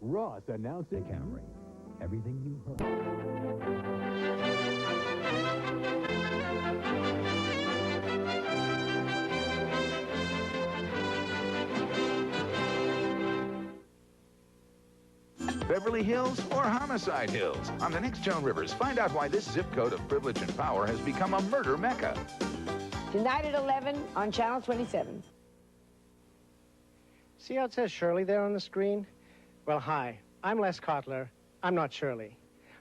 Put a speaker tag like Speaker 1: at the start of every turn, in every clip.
Speaker 1: Ross announcing Camry. Everything you heard.
Speaker 2: Beverly Hills or Homicide Hills? On the next Joan Rivers, find out why this zip code of privilege and power has become a murder mecca.
Speaker 3: Tonight at 11 on Channel 27.
Speaker 4: See how it says Shirley there on the screen? Well, hi, I'm Les Kotler. I'm not Shirley.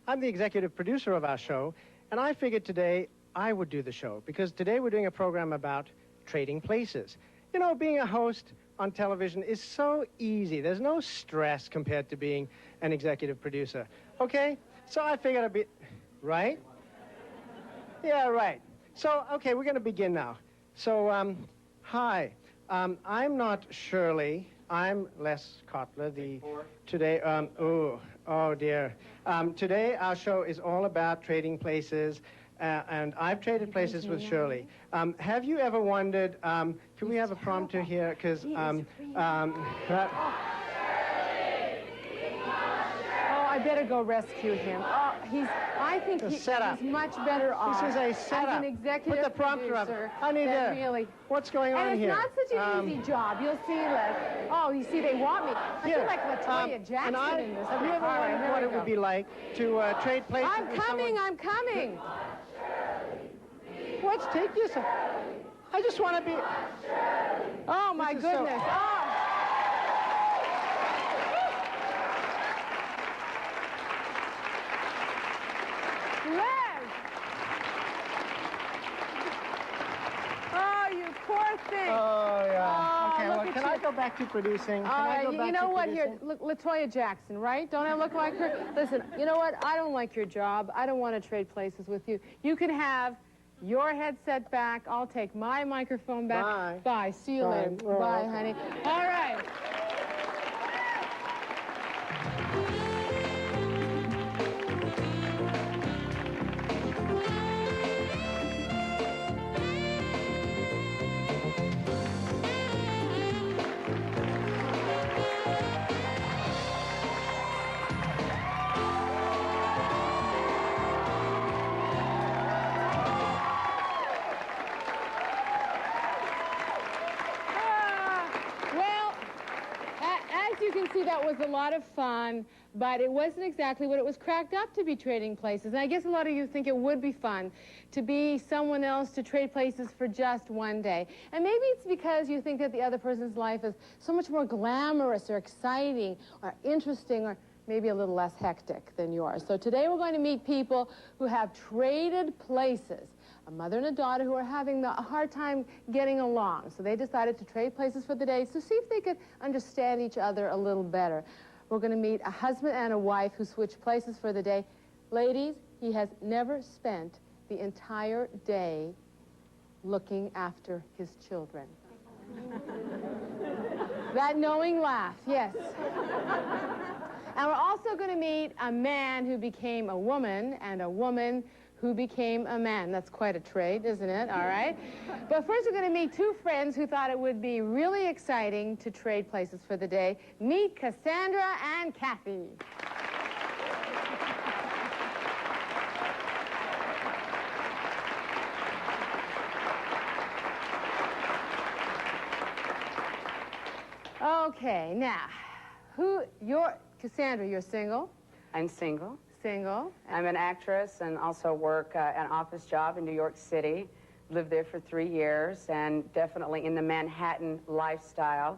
Speaker 4: I'm the executive producer of our show, and I figured today I would do the show, because today we're doing a program about trading places. You know, being a host on television is so easy. There's no stress compared to being an executive producer. Okay? So I figured I'd be... Right? Yeah, right. So, okay, we're going to begin now. So, hi. I'm not Shirley. I'm Les Kotler, the... Today, oh dear. Today, our show is all about trading places, and I've traded places with Shirley. Have you ever wondered, can we have a prompter here? Because,
Speaker 5: I better go rescue him. Oh, I think he's much better off.
Speaker 4: This is a setup.
Speaker 5: As an executive
Speaker 4: Put the prompter
Speaker 5: producer,
Speaker 4: up. I need to...
Speaker 5: Really.
Speaker 4: What's going on here?
Speaker 5: And it's not such an easy job. You'll see, Les. Oh, you see, they want me. I feel like Latoya Jackson in this.
Speaker 4: Have you ever wondered what it would be like to trade places with someone?
Speaker 5: I'm coming.
Speaker 4: What's take you so... I just want to be...
Speaker 5: Oh, my goodness. Les! Oh, you poor thing.
Speaker 4: Oh, yeah.
Speaker 5: Oh,
Speaker 4: okay, well, can I go back to producing?
Speaker 5: You know what, here, look, Latoya Jackson, right? Don't I look like her? Listen, you know what? I don't like your job. I don't want to trade places with you. You can have your headset back. I'll take my microphone back.
Speaker 4: Bye.
Speaker 5: Bye. See you later.
Speaker 4: Oh,
Speaker 5: Bye,
Speaker 4: okay.
Speaker 5: honey. All right. That was a lot of fun, but it wasn't exactly what it was cracked up to be, trading places. And I guess a lot of you think it would be fun to be someone else, to trade places for just one day. And maybe it's because you think that the other person's life is so much more glamorous or exciting or interesting or maybe a little less hectic than yours. So today we're going to meet people who have traded places. A mother and a daughter who are having a hard time getting along. So they decided to trade places for the day to see if they could understand each other a little better. We're going to meet a husband and a wife who switched places for the day. Ladies, he has never spent the entire day looking after his children. That knowing laugh, yes. And we're also going to meet a man who became a woman and a woman who became a man. That's quite a trade, isn't it? All right. But first, we're going to meet two friends who thought it would be really exciting to trade places for the day. Meet CaSandra and Cathi. Okay, now, CaSandra, you're single?
Speaker 6: I'm single.
Speaker 5: Single.
Speaker 6: I'm an actress and also work an office job in New York City. Lived there for 3 years and definitely in the Manhattan lifestyle.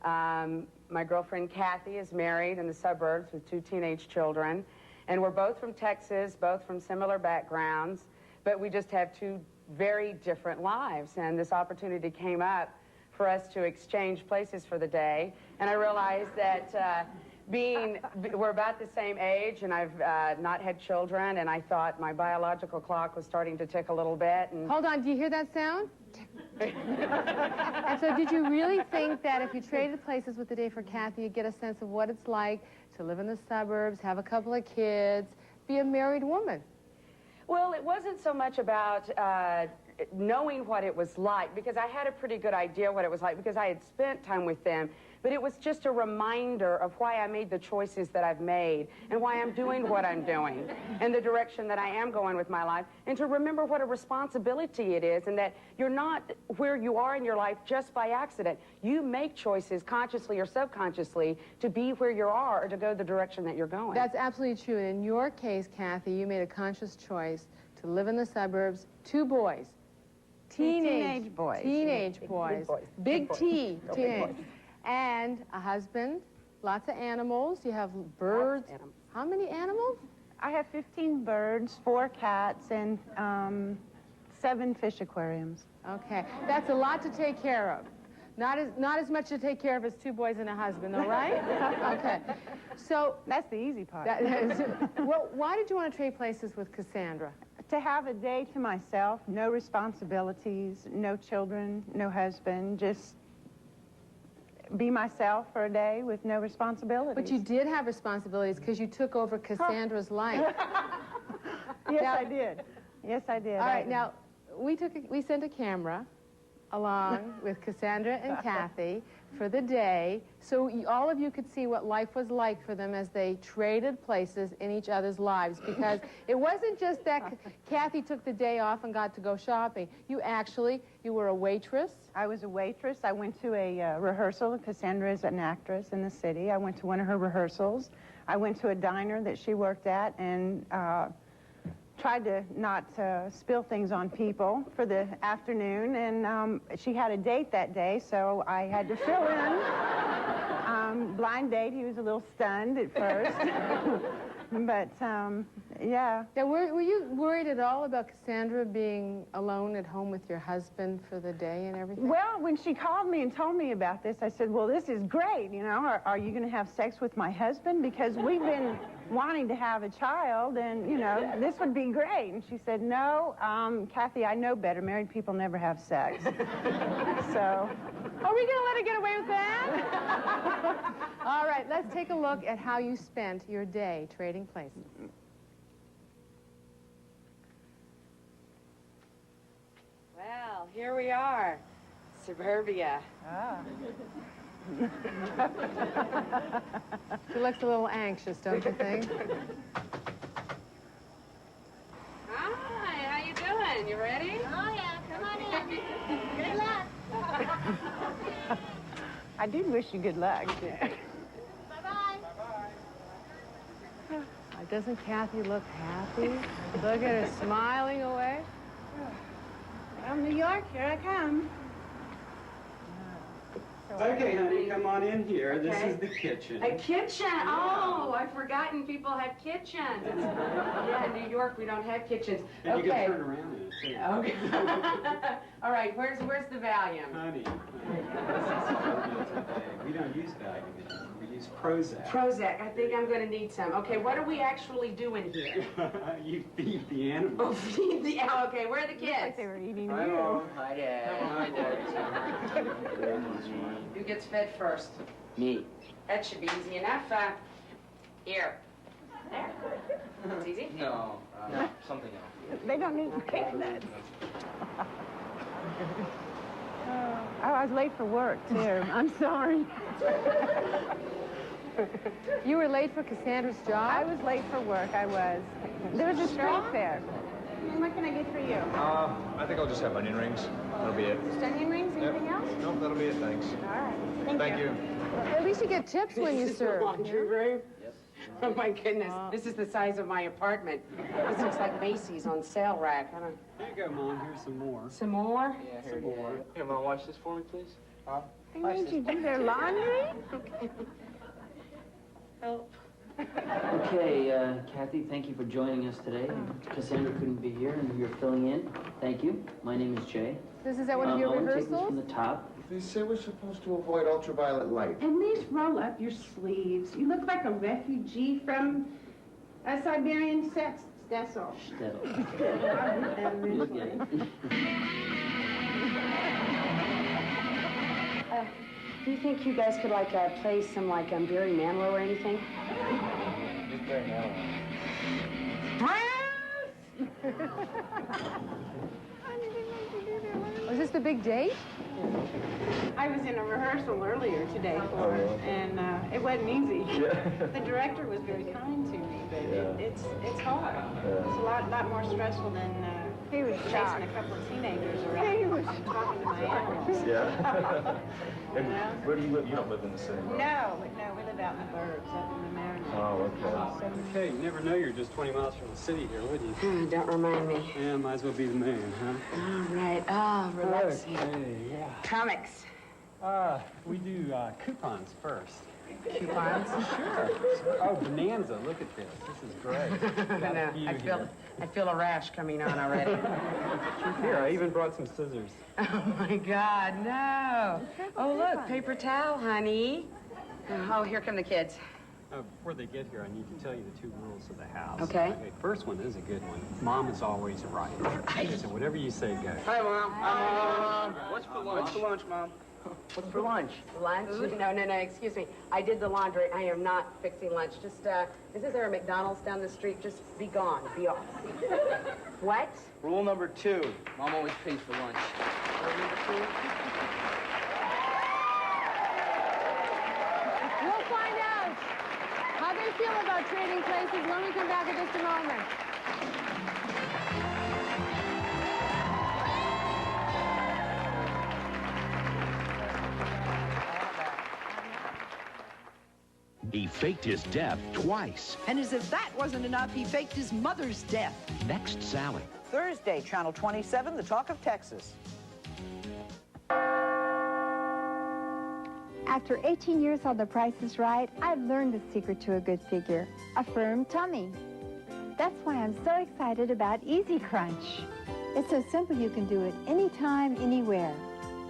Speaker 6: My girlfriend Cathi is married in the suburbs with 2 teenage children. And we're both from Texas, both from similar backgrounds, but we just have 2 very different lives. And this opportunity came up for us to exchange places for the day. And I realized that we're about the same age, and I've not had children, and I thought my biological clock was starting to tick a little bit. And
Speaker 5: hold on, do you hear that sound? And so did you really think that if you traded places with the day for Cathi, you'd get a sense of what it's like to live in the suburbs, have a couple of kids, be a married woman?
Speaker 6: Well, it wasn't so much about knowing what it was like, because I had a pretty good idea what it was like, because I had spent time with them. but it was just a reminder of why I made the choices that I've made and why I'm doing what I'm doing and the direction that I am going with my life, and to remember what a responsibility it is and that you're not where you are in your life just by accident. You make choices consciously or subconsciously to be where you are or to go the direction that you're going.
Speaker 5: That's absolutely true. In your case, Cathi, you made a conscious choice to live in the suburbs. 2 boys.
Speaker 7: Teenage boys.
Speaker 5: Teenage boys. Big T. Teenage. And a husband, lots of animals. You have birds. How many animals?
Speaker 7: I have 15 birds, 4 cats, and 7 fish aquariums.
Speaker 5: Okay. That's a lot to take care of. Not as much to take care of as 2 boys and a husband, though, right? Okay. So
Speaker 7: that's the easy part.
Speaker 5: Well, why did you want to trade places with CaSandra?
Speaker 7: To have a day to myself, no responsibilities, no children, no husband, just be myself for a day with no responsibilities.
Speaker 5: But you did have responsibilities because you took over CaSandra's life.
Speaker 7: Yes, I did. Yes, I did.
Speaker 5: All right, now, we sent a camera along with CaSandra and Cathi for the day, so all of you could see what life was like for them as they traded places in each other's lives, because it wasn't just that Cathi took the day off and got to go shopping. You were a waitress.
Speaker 7: I was a waitress. I went to a rehearsal. CaSandra is an actress in the city. I went to one of her rehearsals. I went to a diner that she worked at and tried to not spill things on people for the afternoon, and she had a date that day, so I had to fill in. Blind date, he was a little stunned at first. But, yeah.
Speaker 5: Now, were you worried at all about CaSandra being alone at home with your husband for the day and everything?
Speaker 7: Well, when she called me and told me about this, I said, well, this is great, you know. Are you going to have sex with my husband? Because we've been wanting to have a child, and, you know, this would be great. And she said, no, Cathi, I know better. Married people never have sex. So...
Speaker 5: Are we going to let her get away with that? All right, let's take a look at how you spent your day trading places.
Speaker 6: Well, here we are, suburbia.
Speaker 7: Ah.
Speaker 5: She looks a little anxious, don't you think?
Speaker 6: Hi, how you doing? You ready?
Speaker 8: Oh, yeah. Come on in. Good luck.
Speaker 7: I did wish you good luck.
Speaker 8: Bye-bye.
Speaker 5: Doesn't Cathi look happy? Look at her smiling away.
Speaker 7: From New York, here I come.
Speaker 9: Okay, honey, come on in here.
Speaker 6: Okay.
Speaker 9: This is the kitchen.
Speaker 6: A kitchen? Oh, I've forgotten people have kitchens. Yeah, in New York we don't have kitchens.
Speaker 9: And
Speaker 6: okay.
Speaker 9: you can turn around in it, too.
Speaker 6: Okay. All right, where's the Valium?
Speaker 9: Honey, we don't use Valium. We use Prozac.
Speaker 6: Prozac. I think I'm going to need some. Okay, what are we actually doing here?
Speaker 9: You feed the
Speaker 6: Oh,
Speaker 9: animals.
Speaker 6: feed the... Oh, okay, where are the kids?
Speaker 7: Like they were eating
Speaker 9: Hi,
Speaker 7: you.
Speaker 9: Mom.
Speaker 10: Hi, Dad.
Speaker 9: Hi, Dad.
Speaker 6: Who gets fed first?
Speaker 10: Me.
Speaker 6: That should be easy enough. Here. There. It's easy?
Speaker 10: No, something else.
Speaker 7: They don't need to take that. Oh, I was late for work, too. I'm sorry.
Speaker 5: You were late for CaSandra's job?
Speaker 7: I was late for work, I was. There was a street fair. What can I get for you?
Speaker 11: I think I'll just have onion rings. That'll be it.
Speaker 7: Just onion rings? Anything else?
Speaker 11: Nope, that'll be it, thanks.
Speaker 7: All right.
Speaker 11: Thank you.
Speaker 5: At least you get tips when you serve.
Speaker 6: Laundry room?
Speaker 10: Yes.
Speaker 6: Oh, my goodness. This is the size of my apartment. This looks like Macy's on sale rack. I don't...
Speaker 9: Here you go, Mom. Here's some more.
Speaker 6: Some more?
Speaker 10: Yeah, here
Speaker 9: Some more.
Speaker 10: Here, Mom, watch this for me, please.
Speaker 7: They made you do their laundry?
Speaker 6: Help.
Speaker 10: Okay, Cathi, thank you for joining us today. CaSandra couldn't be here, and you're filling in. Thank you. My name is Jay.
Speaker 5: Is that one of your
Speaker 10: I want to take this
Speaker 5: rehearsals?
Speaker 10: from the top.
Speaker 12: They say we're supposed to avoid ultraviolet light.
Speaker 13: At least roll up your sleeves. You look like a refugee from a Siberian sex vessel.
Speaker 10: Shtetl. Look at it.
Speaker 6: Do you think you guys could, like, play some, like, Barry Manilow or anything?
Speaker 10: Just Barry
Speaker 5: Was this the big date?
Speaker 7: I was in a rehearsal earlier today for it, and it wasn't easy. The director was very kind to me, but it's hard. It's a lot more stressful than
Speaker 3: He was
Speaker 7: chasing
Speaker 3: shocked.
Speaker 7: a couple of teenagers around talking to my animals.
Speaker 11: Yeah. And where do you live? You don't live in the city, right?
Speaker 7: No, we live out in the burbs, up in the mountains.
Speaker 11: Oh, okay.
Speaker 9: Okay, you never know you're just 20 miles from the city here, would you?
Speaker 6: Don't remind me.
Speaker 9: Yeah, might as well be the man, huh?
Speaker 6: All right. Oh, relaxing.
Speaker 9: Okay, yeah.
Speaker 6: Comics.
Speaker 9: We do coupons first.
Speaker 6: Coupons?
Speaker 9: Sure. Oh, Bonanza, look at this. This is great. Got a few here.
Speaker 6: I feel a rash coming on already.
Speaker 9: Here, I even brought some scissors.
Speaker 6: Oh, my God, no. Oh, look, paper towel, honey. Oh, here come the kids.
Speaker 9: Before they get here, I need to tell you the 2 rules of the house.
Speaker 6: Okay.
Speaker 9: First one is a good one. Mom is always right. So whatever you say goes.
Speaker 6: Hi, Mom. Hi, Mom.
Speaker 14: What's for lunch, Mom?
Speaker 6: What's for lunch? Lunch? No, excuse me. I did the laundry. I am not fixing lunch. Just, isn't there a McDonald's down the street? Just be gone. Be off. What?
Speaker 14: Rule number 2. Mom always pays for lunch.
Speaker 6: Rule number 2?
Speaker 5: We'll find out how they feel about trading places when we come back in just a moment.
Speaker 15: He faked his death twice.
Speaker 16: And as if that wasn't enough, he faked his mother's death.
Speaker 15: Next, Sally.
Speaker 16: Thursday, Channel 27, The Talk of Texas.
Speaker 17: After 18 years on The Price is Right, I've learned the secret to a good figure, a firm tummy. That's why I'm so excited about Easy Crunch. It's so simple you can do it anytime, anywhere.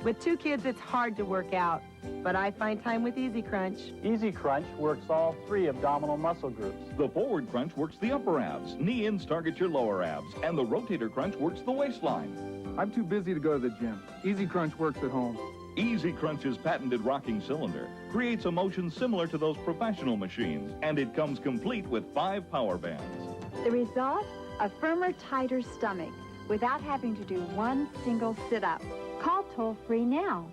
Speaker 18: With 2 kids, it's hard to work out, but I find time with Easy Crunch.
Speaker 19: Easy Crunch works all 3 abdominal muscle groups.
Speaker 20: The Forward Crunch works the upper abs, knee-ins target your lower abs, and the Rotator Crunch works the waistline.
Speaker 19: I'm too busy to go to the gym. Easy Crunch works at home.
Speaker 20: Easy Crunch's patented rocking cylinder creates a motion similar to those professional machines, and it comes complete with 5 power bands.
Speaker 17: The result? A firmer, tighter stomach without having to do one single sit-up. Call toll-free now.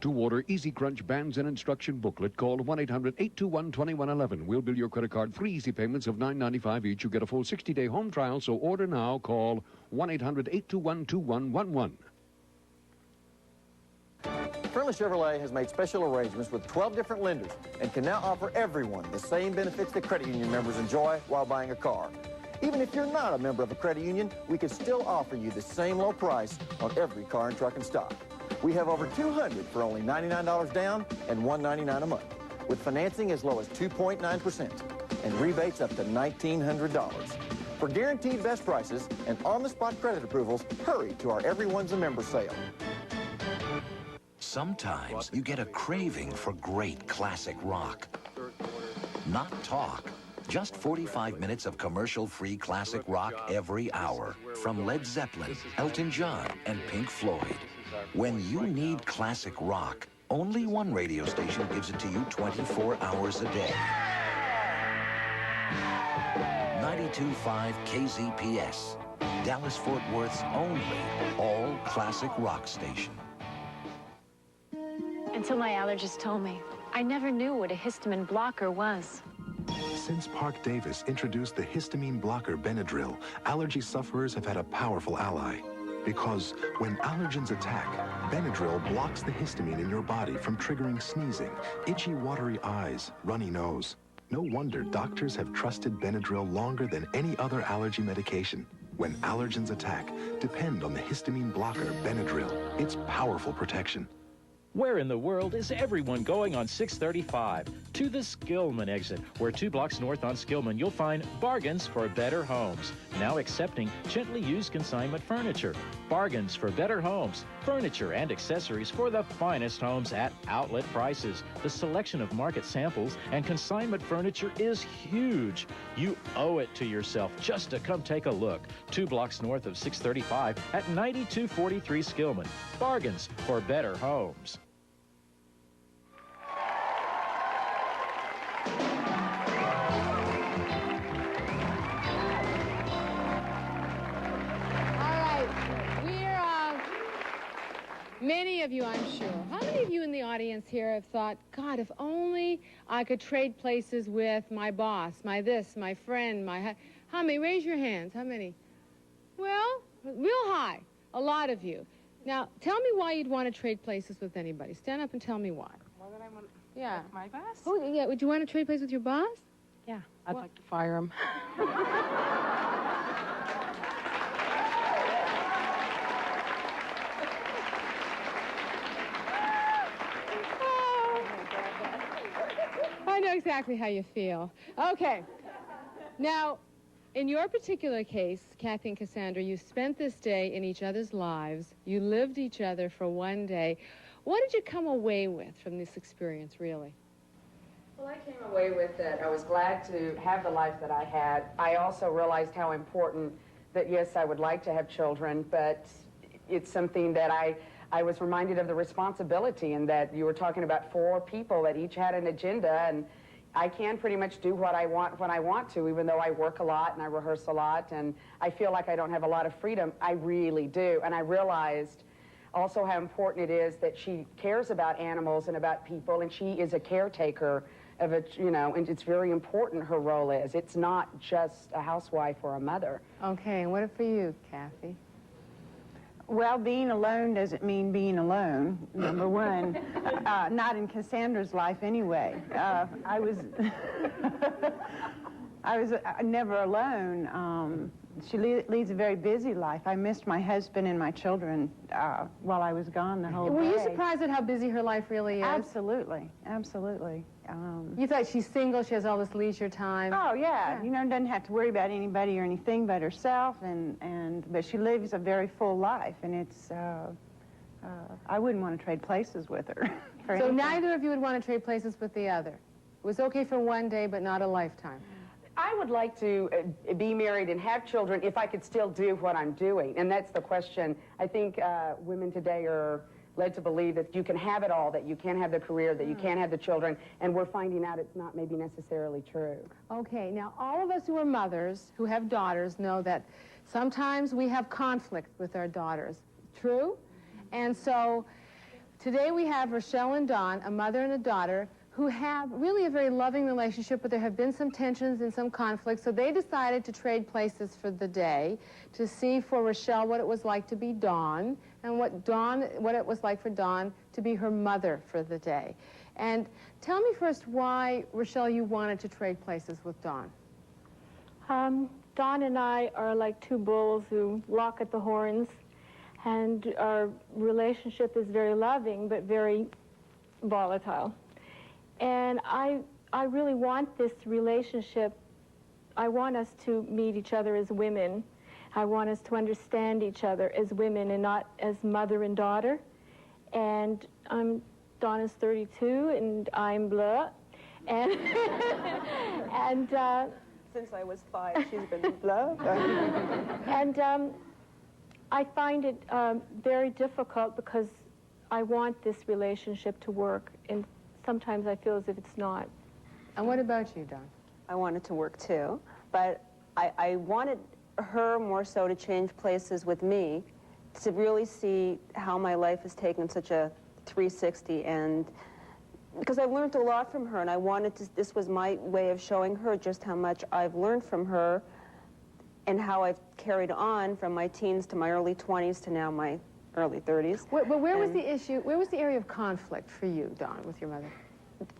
Speaker 15: To order Easy Crunch bands and instruction booklet, call 1-800-821-2111. We'll bill your credit card 3 easy payments of $9.95 each. You get a full 60-day home trial, so order now. Call 1-800-821-2111.
Speaker 21: Shirley Chevrolet has made special arrangements with 12 different lenders and can now offer everyone the same benefits that credit union members enjoy while buying a car. Even if you're not a member of a credit union, we can still offer you the same low price on every car and truck in stock. We have over 200 for only $99 down and $199 a month, with financing as low as 2.9% and rebates up to $1,900. For guaranteed best prices and on-the-spot credit approvals, hurry to our Everyone's a Member sale.
Speaker 22: Sometimes you get a craving for great classic rock. Not talk. Just 45 minutes of commercial-free classic rock every hour. From Led Zeppelin, Elton John, and Pink Floyd. When you need classic rock, only one radio station gives it to you 24 hours a day. 92.5 KZPS. Dallas-Fort Worth's only all-classic rock station.
Speaker 23: Until my allergist told me. I never knew what a histamine blocker was.
Speaker 24: Since Park Davis introduced the histamine blocker Benadryl, allergy sufferers have had a powerful ally. Because when allergens attack, Benadryl blocks the histamine in your body from triggering sneezing, itchy, watery eyes, runny nose. No wonder doctors have trusted Benadryl longer than any other allergy medication. When allergens attack, depend on the histamine blocker Benadryl. It's powerful protection.
Speaker 25: Where in the world is everyone going on 635? To the Skillman exit, where 2 blocks north on Skillman, you'll find bargains for better homes. Now accepting gently used consignment furniture. Bargains for better homes, furniture and accessories for the finest homes at outlet prices. The selection of market samples and consignment furniture is huge. You owe it to yourself just to come take a look. 2 blocks north of 635 at 9243 Skillman. Bargains for better homes.
Speaker 5: Many of you, I'm sure. How many of you in the audience here have thought, God, if only I could trade places with my boss, my this, my friend, my... How many? Raise your hands. How many? Well, real high. A lot of you. Now, tell me why you'd want to trade places with anybody. Stand up and tell me why.
Speaker 6: Why would I want
Speaker 5: Yeah.
Speaker 6: my boss?
Speaker 5: Oh, yeah. Would you want to trade places with your boss?
Speaker 6: Yeah, I'd like to fire him.
Speaker 5: I know exactly how you feel. Okay. Now, in your particular case, Cathi and CaSandra, you spent this day in each other's lives. You lived each other for one day. What did you come away with from this experience, really?
Speaker 6: Well, I came away with that. I was glad to have the life that I had. I also realized how important that, yes, I would like to have children, but it's something that I was reminded of the responsibility, and that you were talking about 4 people that each had an agenda, and I can pretty much do what I want when I want to, even though I work a lot and I rehearse a lot, and I feel like I don't have a lot of freedom. I really do. And I realized also how important it is that she cares about animals and about people, and she is a caretaker of a, you know, and it's very important her role is. It's not just a housewife or a mother.
Speaker 5: Okay, and what for you, Cathi?
Speaker 7: Well, being alone doesn't mean being alone, number one. Not in CaSandra's life anyway. I was never alone. She leads a very busy life. I missed my husband and my children while I was gone the whole day.
Speaker 5: Were you surprised at how busy her life really is?
Speaker 7: Absolutely, absolutely.
Speaker 5: You thought she's single, she has all this leisure time?
Speaker 7: Oh, yeah. You know, doesn't have to worry about anybody or anything but herself, but she lives a very full life, and it's, I wouldn't want to trade places with her.
Speaker 5: So
Speaker 7: anything.
Speaker 5: neither of you would want to trade places with the other? It was okay for one day, but not a lifetime?
Speaker 6: I would like to be married and have children if I could still do what I'm doing, and that's the question. I think women today are led to believe that you can have it all, that you can have the career, that you can have the children, and we're finding out it's not maybe necessarily true.
Speaker 5: Okay, now all of us who are mothers, who have daughters, know that sometimes we have conflict with our daughters. True? And so today we have Rochelle and Dawn, a mother and a daughter, who have really a very loving relationship, but there have been some tensions and some conflicts, so they decided to trade places for the day to see for Rochelle what it was like to be Dawn, and what it was like for Dawn to be her mother for the day. And tell me first why, Rochelle, you wanted to trade places with Dawn.
Speaker 1: Dawn and I are like two bulls who lock at the horns, and our relationship is very loving, but very volatile. And I really want this relationship. I want us to meet each other as women. I want us to understand each other as women and not as mother and daughter. And Dawn is 32, and I'm blah. And, and
Speaker 2: since I was 5, she's been blah.
Speaker 1: And I find it very difficult because I want this relationship to work, and sometimes I feel as if it's not.
Speaker 5: And what about you, Dawn?
Speaker 2: I wanted to work too, but I wanted her more so to change places with me, to really see how my life has taken such a 360, and because I've learned a lot from her, and I wanted to, this was my way of showing her just how much I've learned from her and how I've carried on from my teens to my early 20s to now my early 30s.
Speaker 5: But where was the issue, where was the area of conflict for you, Dawn, with your mother?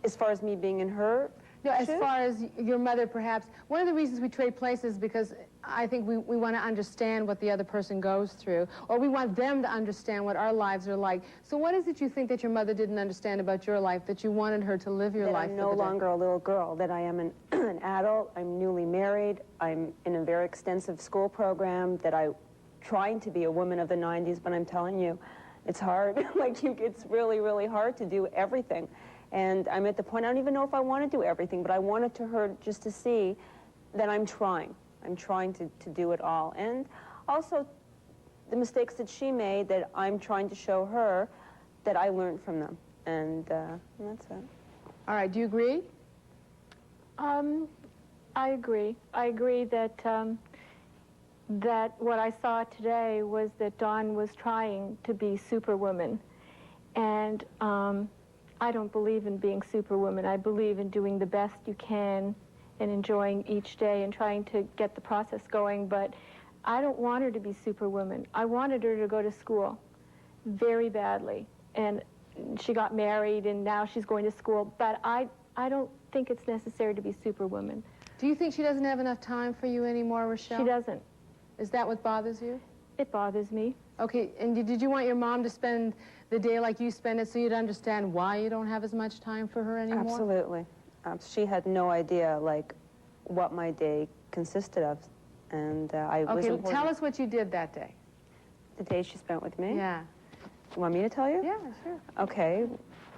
Speaker 2: As far as me being in her
Speaker 5: No, as far as your mother, perhaps. One of the reasons we trade places is because I think we want to understand what the other person goes through, or we want them to understand what our lives are like. So what is it you think that your mother didn't understand about your life that you wanted her to live your life?
Speaker 2: I'm no longer a little girl, that I am an adult, I'm newly married, I'm in a very extensive school program, that I'm trying to be a woman of the 90s, but I'm telling you, it's hard. It's really, really hard to do everything. And I'm at the point, I don't even know if I want to do everything, but I wanted to her just to see that I'm trying. I'm trying to do it all. And also, the mistakes that she made, that I'm trying to show her that I learned from them. And that's it.
Speaker 5: All right, do you agree?
Speaker 1: I agree. I agree that, that what I saw today was that Dawn was trying to be Superwoman. And I don't believe in being superwoman. I believe in doing the best you can and enjoying each day and trying to get the process going. But I don't want her to be superwoman. I wanted her to go to school very badly. And she got married, and now she's going to school. But I don't think it's necessary to be superwoman.
Speaker 5: Do you think she doesn't have enough time for you anymore, Rochelle?
Speaker 1: She doesn't.
Speaker 5: Is that what bothers you?
Speaker 1: It bothers me.
Speaker 5: Okay, and did you want your mom to spend the day like you spend it so you'd understand why you don't have as much time for her anymore?
Speaker 2: Absolutely. She had no idea, like, what my day consisted of. And I was
Speaker 5: Okay, tell us what you did that day.
Speaker 2: The day she spent with me?
Speaker 5: Yeah.
Speaker 2: You want me to tell you?
Speaker 5: Yeah, sure.
Speaker 2: Okay.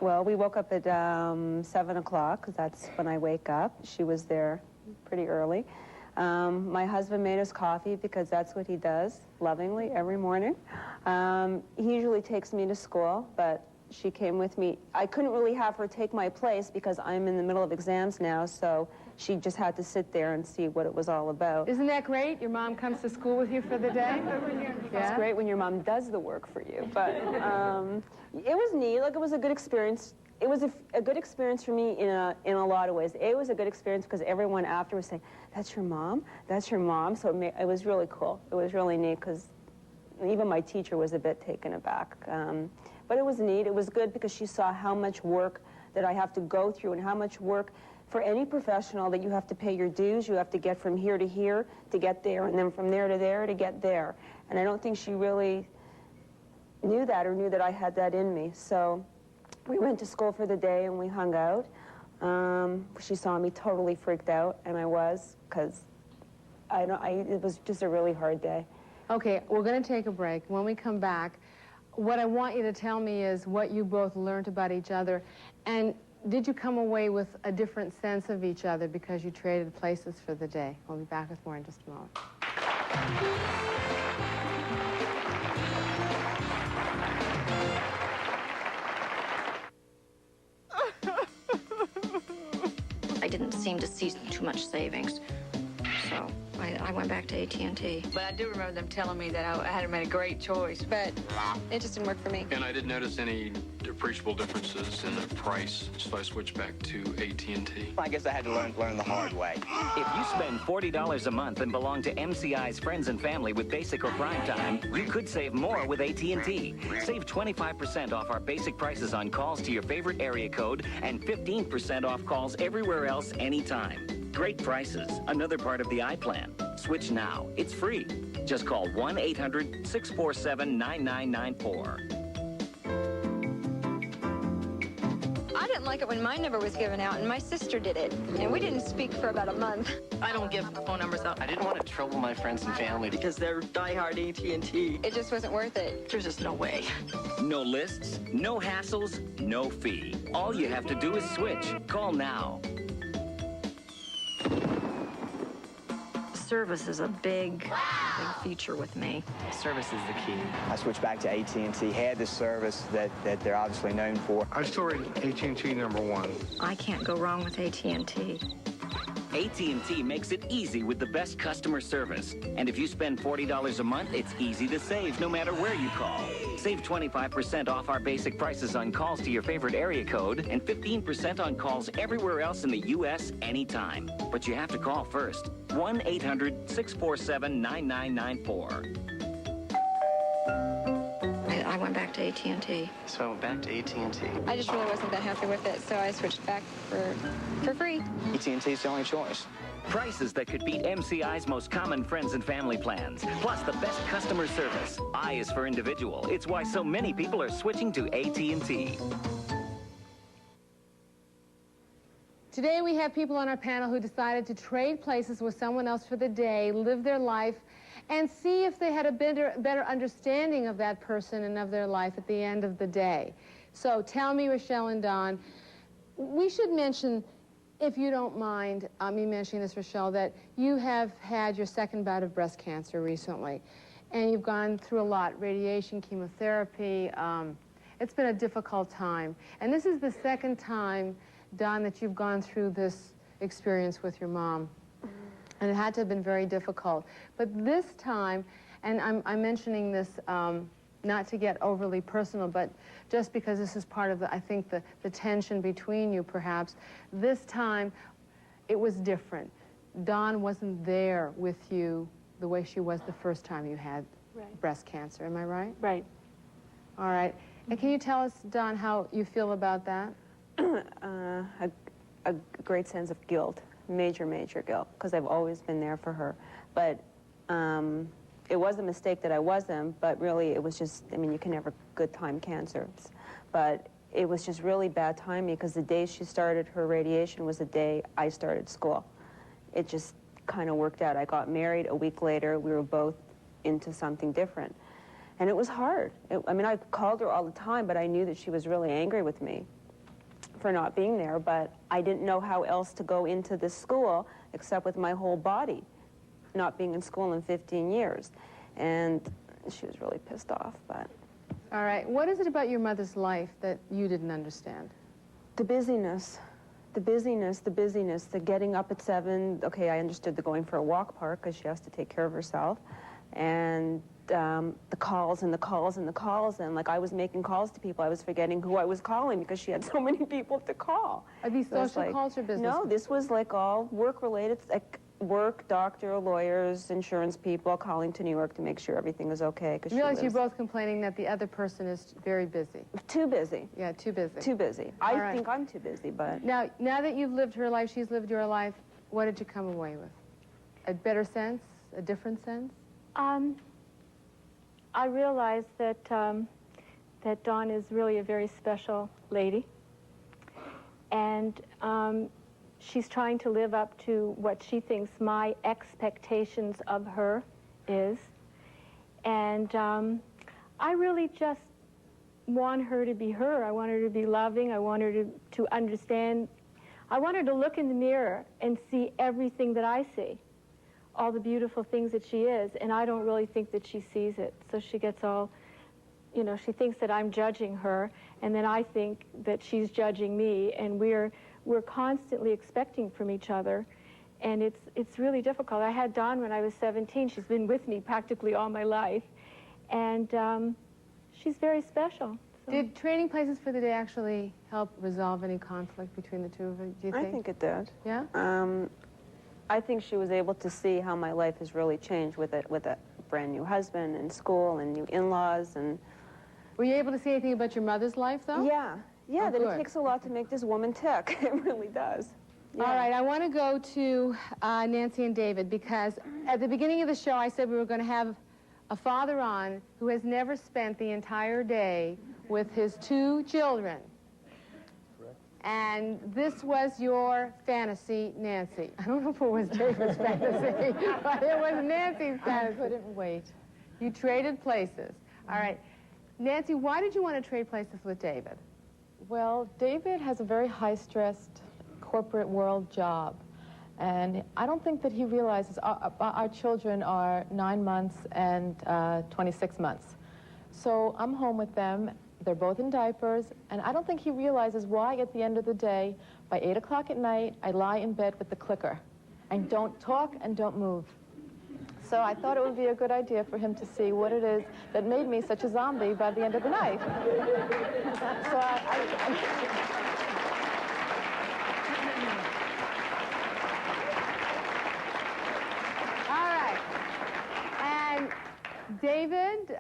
Speaker 2: Well, we woke up at 7 o'clock, because that's when I wake up. She was there pretty early. My husband made us coffee, because that's what he does, lovingly, every morning. He usually takes me to school, but she came with me. I couldn't really have her take my place, because I'm in the middle of exams now, so she just had to sit there and see what it was all about.
Speaker 5: Isn't that great? Your mom comes to school with you for the day?
Speaker 2: It's great when your mom does the work for you, but it was neat. Like, it was a good experience. It was a good experience for me in a lot of ways. It was a good experience because everyone after was saying, "That's your mom? That's your mom?" So it was really cool. It was really neat because even my teacher was a bit taken aback. But it was neat. It was good because she saw how much work that I have to go through and how much work for any professional that you have to pay your dues. You have to get from here to here to get there, and then from there to there to get there. And I don't think she really knew that or knew that I had that in me. So we went to school for the day and we hung out. She saw me totally freaked out, and I was, because it was just a really hard day.
Speaker 5: Okay, we're going to take a break. When we come back, what I want you to tell me is what you both learned about each other, and did you come away with a different sense of each other because you traded places for the day? We'll be back with more in just a moment.
Speaker 4: I didn't seem to see too much savings, so I went back to AT&T.
Speaker 8: But I do remember them telling me that I had made a great choice, but it just didn't work for me.
Speaker 10: And I didn't notice any appreciable differences in the price, so I switched back to AT&T.
Speaker 14: I guess I had to learn the hard way.
Speaker 12: If you spend $40 a month and belong to MCI's Friends and Family with Basic or Prime Time, you could save more with AT&T. Save 25% off our basic prices on calls to your favorite area code and 15% off calls everywhere else anytime. Great prices, another part of the iPlan. Switch now. It's free. Just call 1-800-647-9994.
Speaker 8: I didn't like it when my number was given out, and my sister did it. And we didn't speak for about a month.
Speaker 13: I don't give phone numbers out. I didn't want to trouble my friends and family because they're diehard AT&T.
Speaker 8: It just wasn't worth it.
Speaker 13: There's just no way.
Speaker 12: No lists, no hassles, no fee. All you have to do is switch. Call now.
Speaker 4: Service is a big feature with me.
Speaker 14: Service is the key. I switched back to AT&T, had the service that they're obviously known for.
Speaker 26: I still rate AT&T #1.
Speaker 4: I can't go wrong with AT&T.
Speaker 12: AT&T makes it easy with the best customer service. And if you spend $40 a month, it's easy to save no matter where you call. Save 25% off our basic prices on calls to your favorite area code and 15% on calls everywhere else in the U.S. anytime. But you have to call first. 1-800-647-9994.
Speaker 4: I went back to AT&T.
Speaker 13: So I went back to AT&T.
Speaker 8: I just really wasn't that happy with it, so I switched back for free.
Speaker 14: AT&T's the only choice.
Speaker 12: Prices that could beat MCI's most common friends and family plans, plus the best customer service. I is for individual. It's why so many people are switching to AT&T.
Speaker 5: Today we have people on our panel who decided to trade places with someone else for the day, live their life, and see if they had a better understanding of that person and of their life at the end of the day. So tell me, Rochelle and Don, we should mention, if you don't mind me mentioning this, Rochelle, that you have had your second bout of breast cancer recently, and you've gone through a lot, radiation, chemotherapy. It's been a difficult time. And this is the second time, Don, that you've gone through this experience with your mom. And it had to have been very difficult. But this time, and I'm mentioning this not to get overly personal, but just because this is part of the, I think, the tension between you, perhaps, this time it was different. Dawn wasn't there with you the way she was the first time you had breast cancer. Am I right?
Speaker 1: Right.
Speaker 5: All right. And can you tell us, Dawn, how you feel about that?
Speaker 2: A great sense of guilt, major guilt, because I've always been there for her. But it was a mistake that I wasn't, but really it was just, I mean, you can never good time cancer. But it was just really bad timing because the day she started her radiation was the day I started school. It just kind of worked out. I got married a week later. We were both into something different. And it was hard. I mean, I called her all the time, but I knew that she was really angry with me for not being there, but I didn't know how else to go into this school except with my whole body, not being in school in 15 years. And she was really pissed off, but...
Speaker 5: All right. What is it about your mother's life that you didn't understand?
Speaker 2: The busyness. The busyness, the getting up at 7. Okay, I understood the going for a walk part because she has to take care of herself. And the calls and the calls and the calls. And like I was making calls to people, I was forgetting who I was calling because she had so many people to call.
Speaker 5: Are these social calls or business?
Speaker 2: No, this was like all work-related, like work, doctor, lawyers, insurance people calling to New York to make sure everything is okay.
Speaker 5: You realize you're both complaining that the other person is very busy.
Speaker 2: Too busy.
Speaker 5: Yeah, too busy.
Speaker 2: Too busy. I think I'm too busy, but...
Speaker 5: Now that you've lived her life, she's lived your life, what did you come away with? A better sense? A different sense?
Speaker 1: I realized that, that Dawn is really a very special lady. And she's trying to live up to what she thinks my expectations of her is. And I really just want her to be her. I want her to be loving. I want her to understand. I want her to look in the mirror and see everything that I see, all the beautiful things that she is. And I don't really think that she sees it. So she gets all, you know, she thinks that I'm judging her, and then I think that she's judging me, and we're constantly expecting from each other, and it's really difficult. I had Dawn when I was 17. She's been with me practically all my life, and she's very special. So.
Speaker 5: Did Trading Places for the Day actually help resolve any conflict between the two of you, do you think?
Speaker 2: I think it did.
Speaker 5: Yeah?
Speaker 2: I think she was able to see how my life has really changed with a brand new husband and school and new in-laws. And
Speaker 5: were you able to see anything about your mother's life, though?
Speaker 2: Yeah. Yeah, that it takes a lot to make this woman tick. It really does. Yeah.
Speaker 5: All right, I want to go to Nancy and David, because at the beginning of the show I said we were going to have a father on who has never spent the entire day with his 2 children.
Speaker 21: Correct.
Speaker 5: And this was your fantasy, Nancy. I don't know if it was David's fantasy, but it was Nancy's fantasy.
Speaker 8: I couldn't wait.
Speaker 5: You traded places. All right. Nancy, why did you want to trade places with David?
Speaker 8: Well, David has a very high-stressed corporate world job, and I don't think that he realizes our children are 9 months and 26 months. So I'm home with them. They're both in diapers, and I don't think he realizes why at the end of the day, by 8 o'clock at night, I lie in bed with the clicker and don't talk and don't move. So I thought it would be a good idea for him to see what it is that made me such a zombie by the end of the night. So
Speaker 5: All right. And David,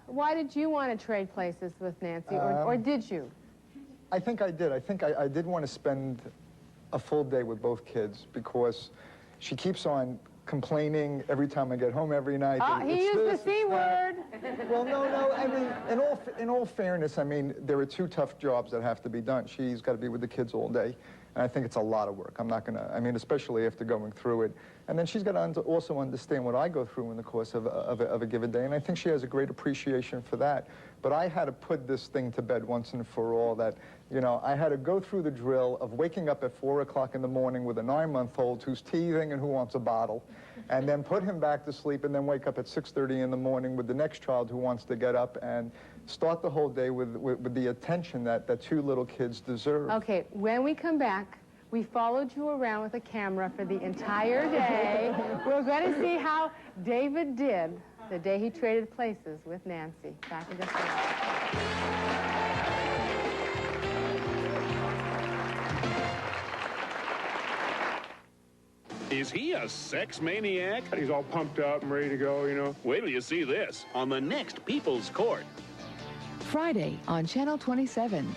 Speaker 5: why did you want to trade places with Nancy, or did you?
Speaker 21: I think I did. I think I did want to spend a full day with both kids because she keeps on complaining every time I get home every night.
Speaker 5: He used the C word.
Speaker 21: Well, no. I mean, in all fairness, I mean, there are 2 tough jobs that have to be done. She's got to be with the kids all day, and I think it's a lot of work. I'm not going to, I mean, especially after going through it. And then she's got to also understand what I go through in the course of a given day, and I think she has a great appreciation for that. But I had to put this thing to bed once and for all that, you know, I had to go through the drill of waking up at 4 o'clock in the morning with a 9-month-old who's teething and who wants a bottle, and then put him back to sleep, and then wake up at 6:30 in the morning with the next child who wants to get up and start the whole day with the attention that 2 little kids deserve.
Speaker 5: Okay, when we come back, we followed you around with a camera for the entire day. We're going to see how David did. the day he traded places with Nancy. Back in just a minute.
Speaker 3: Is he a sex maniac? He's all pumped up and ready to go, you know. Wait till you see this on the next People's Court.
Speaker 9: Friday on Channel 27.
Speaker 11: And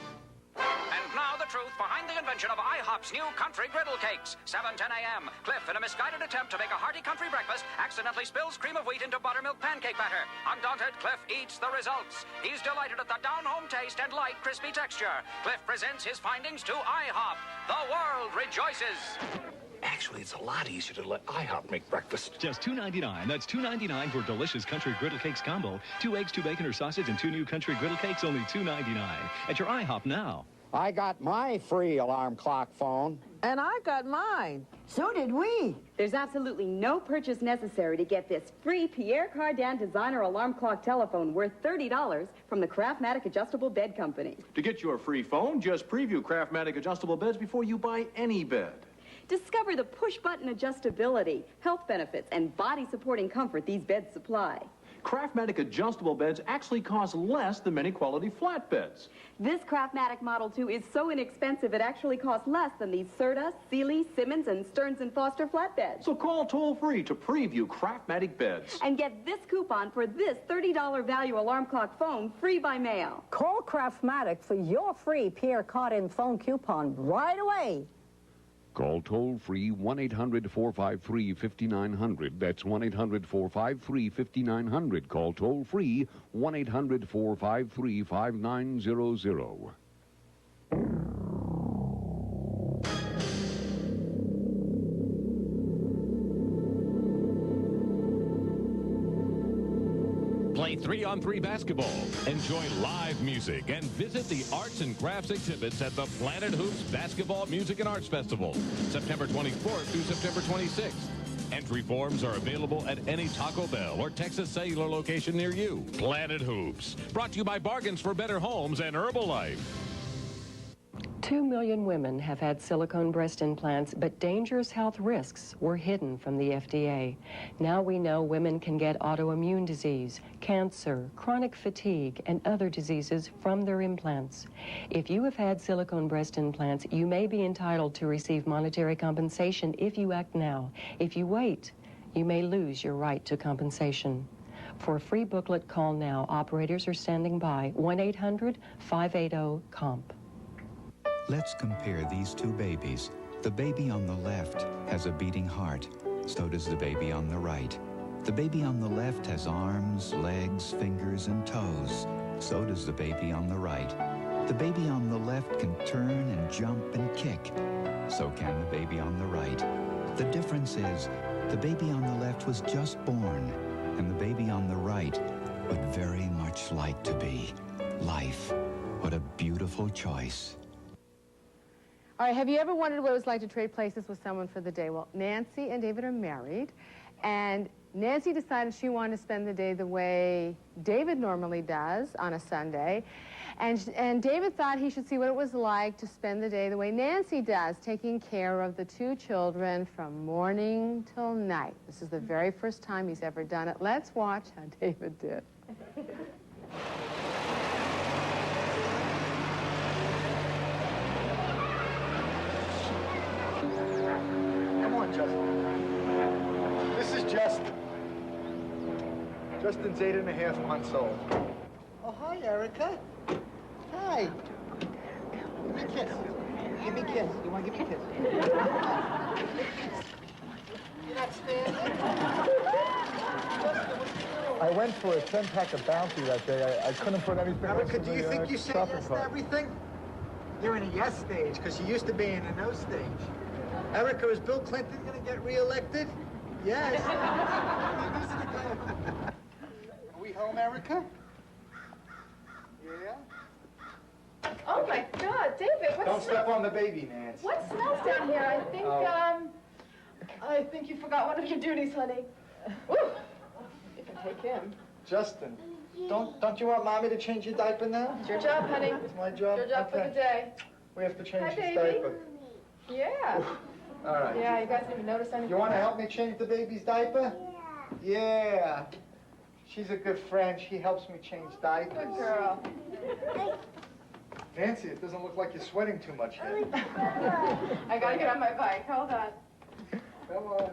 Speaker 11: now the truth behind the invention of IHOP's new country griddle cakes. 7:10 a.m. Cliff, in a misguided attempt to make a hearty country breakfast, accidentally spills cream of wheat into buttermilk pancake batter. Undaunted, Cliff eats the results. He's delighted at the down-home taste and light, crispy texture. Cliff presents his findings to IHOP. The world rejoices.
Speaker 16: Actually, it's a lot easier to let IHOP make breakfast.
Speaker 18: Just $2.99. That's $2.99 for delicious country griddle cakes combo. 2 eggs, 2 bacon or sausage, and 2 new country griddle cakes, only $2.99. At your IHOP now.
Speaker 19: I got my free alarm clock phone.
Speaker 27: And I got mine.
Speaker 28: So did we. There's absolutely no purchase necessary to get this free Pierre Cardin designer alarm clock telephone worth $30 from the Craftmatic Adjustable Bed Company.
Speaker 29: To get your free phone, just preview Craftmatic Adjustable Beds before you buy any bed.
Speaker 28: Discover the push-button adjustability, health benefits, and body-supporting comfort these beds supply.
Speaker 29: Craftmatic Adjustable Beds actually cost less than many quality flat beds.
Speaker 28: This Craftmatic Model 2 is so inexpensive it actually costs less than these Serta, Sealy, Simmons, and Stearns & Foster flatbeds.
Speaker 29: So call toll-free to preview Craftmatic Beds.
Speaker 28: And get this coupon for this $30 value alarm clock phone free by mail.
Speaker 30: Call Craftmatic for your free Pierre Cardin phone coupon right away.
Speaker 15: Call toll-free 1-800-453-5900. That's 1-800-453-5900. Call toll-free 1-800-453-5900.
Speaker 31: Play 3-on-3 basketball, enjoy live music, and visit the arts and crafts exhibits at the Planet Hoops Basketball Music and Arts Festival, September 24th through September 26th. Entry forms are available at any Taco Bell or Texas Cellular location near you. Planet Hoops, brought to you by Bargains for Better Homes and Herbalife.
Speaker 32: 2 million women have had silicone breast implants, but dangerous health risks were hidden from the FDA. Now we know women can get autoimmune disease, cancer, chronic fatigue, and other diseases from their implants. If you have had silicone breast implants, you may be entitled to receive monetary compensation if you act now. If you wait, you may lose your right to compensation. For a free booklet, call now. Operators are standing by. 1-800-580-COMP.
Speaker 33: Let's compare these two babies. The baby on the left has a beating heart. So does the baby on the right. The baby on the left has arms, legs, fingers, and toes. So does the baby on the right. The baby on the left can turn and jump and kick. So can the baby on the right. The difference is, the baby on the left was just born, and the baby on the right would very much like to be. Life. What a beautiful choice.
Speaker 5: All right, have you ever wondered what it was like to trade places with someone for the day? Well, Nancy and David are married, and Nancy decided she wanted to spend the day the way David normally does on a Sunday, and David thought he should see what it was like to spend the day the way Nancy does, taking care of the 2 children from morning till night. This is the very first time he's ever done it. Let's watch how David did.
Speaker 34: Justin. This is Justin. Justin's 8.5 months old.
Speaker 35: Oh, hi, Erica. Hi. Give me a kiss. Give me a kiss. You want to give me a kiss? You're not standing?
Speaker 34: I went for a 10-pack of Bounty that day. I couldn't put anything
Speaker 35: Erica,
Speaker 34: else
Speaker 35: do
Speaker 34: in
Speaker 35: you
Speaker 34: the,
Speaker 35: think you say
Speaker 34: shopping
Speaker 35: yes
Speaker 34: cart.
Speaker 35: to everything? You're in a yes stage, because you used to be in a no stage. Erica, is Bill Clinton going to get reelected? Yes. Are we home, Erica? Yeah?
Speaker 8: Oh my God, David,
Speaker 34: Don't step on the baby, Nance.
Speaker 8: What smells down here? I think you forgot one of your duties, honey. Ooh, you can take him.
Speaker 34: Justin, don't you want Mommy to change your diaper now?
Speaker 8: It's your job, honey.
Speaker 34: It's my job?
Speaker 8: It's your job for the day.
Speaker 34: We have to change
Speaker 8: Hi,
Speaker 34: his
Speaker 8: baby.
Speaker 34: diaper.
Speaker 8: Yeah.
Speaker 34: All right.
Speaker 8: Yeah, you guys didn't even notice anything.
Speaker 34: You want to help me change the baby's diaper? Yeah.
Speaker 35: She's a good friend. She helps me change diapers.
Speaker 8: Good girl.
Speaker 35: Nancy, it doesn't look like you're sweating too much yet.
Speaker 8: I gotta get on my bike. Hold on.
Speaker 35: Come on.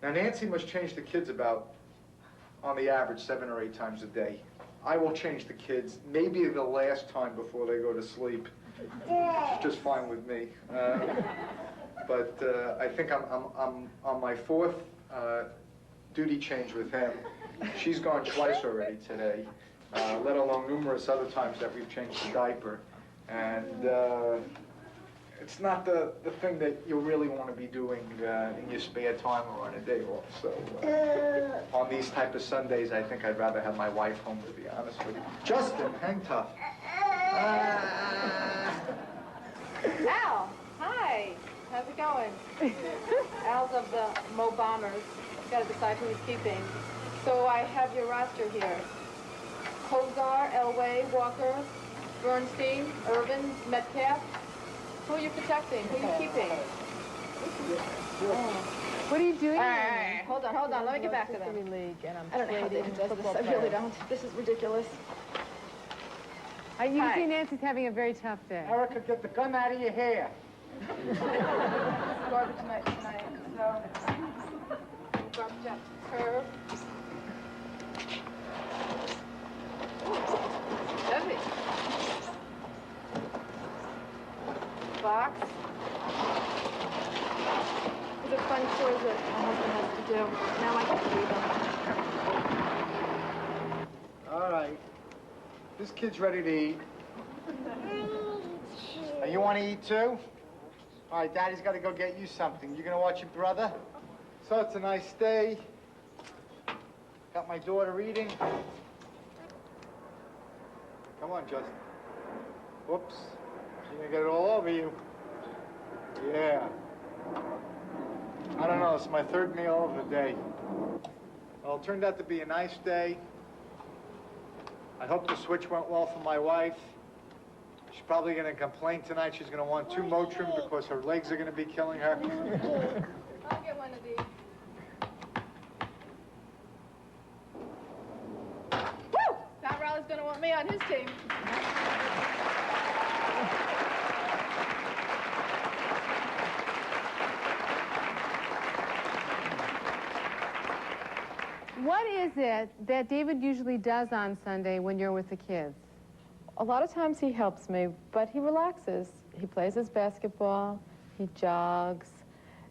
Speaker 35: Now, Nancy must change the kids about, on the average, 7 or 8 times a day. I will change the kids maybe the last time before they go to sleep. It's just fine with me. But I think I'm on my 4th duty change with him. She's gone twice already today, let alone numerous other times that we've changed the diaper. And it's not the thing that you really want to be doing in your spare time or on a day off. So on these type of Sundays, I think I'd rather have my wife home, to be honest with you. Justin, hang tough.
Speaker 8: Al, hi. How's it going? Al's of the Mo Bombers. Got to decide who he's keeping. So I have your roster here. Kozar, Elway, Walker, Bernstein, Irvin, Metcalf. Who are you protecting? Who are you keeping?
Speaker 5: What are you doing?
Speaker 8: Hey, hold on. Let me get back to them. I don't know how David does this. I really don't. This is ridiculous.
Speaker 5: You can see Nancy's having a very tough day.
Speaker 35: Erica, get the gun out of your hair.
Speaker 8: Garbage night tonight. So, garbage up. Curve. Heavy. Box. These are fun chores that my husband has to do. Now I have to read them.
Speaker 35: All right. This kid's ready to eat. You want to eat too? All right, Daddy's got to go get you something. You gonna watch your brother? So it's a nice day. Got my daughter reading. Come on, Justin. Whoops. You're gonna get it all over you. Yeah. I don't know, it's my 3rd meal of the day. Well, it turned out to be a nice day. I hope the switch went well for my wife. She's probably going to complain tonight. She's going to want 2 Motrin because her legs are going to be killing her.
Speaker 8: I'll get one of these. Woo! Tom Riley's going to want me on his team.
Speaker 5: What is it that David usually does on Sunday when you're with the kids?
Speaker 8: A lot of times he helps me, but he relaxes. He plays his basketball, he jogs,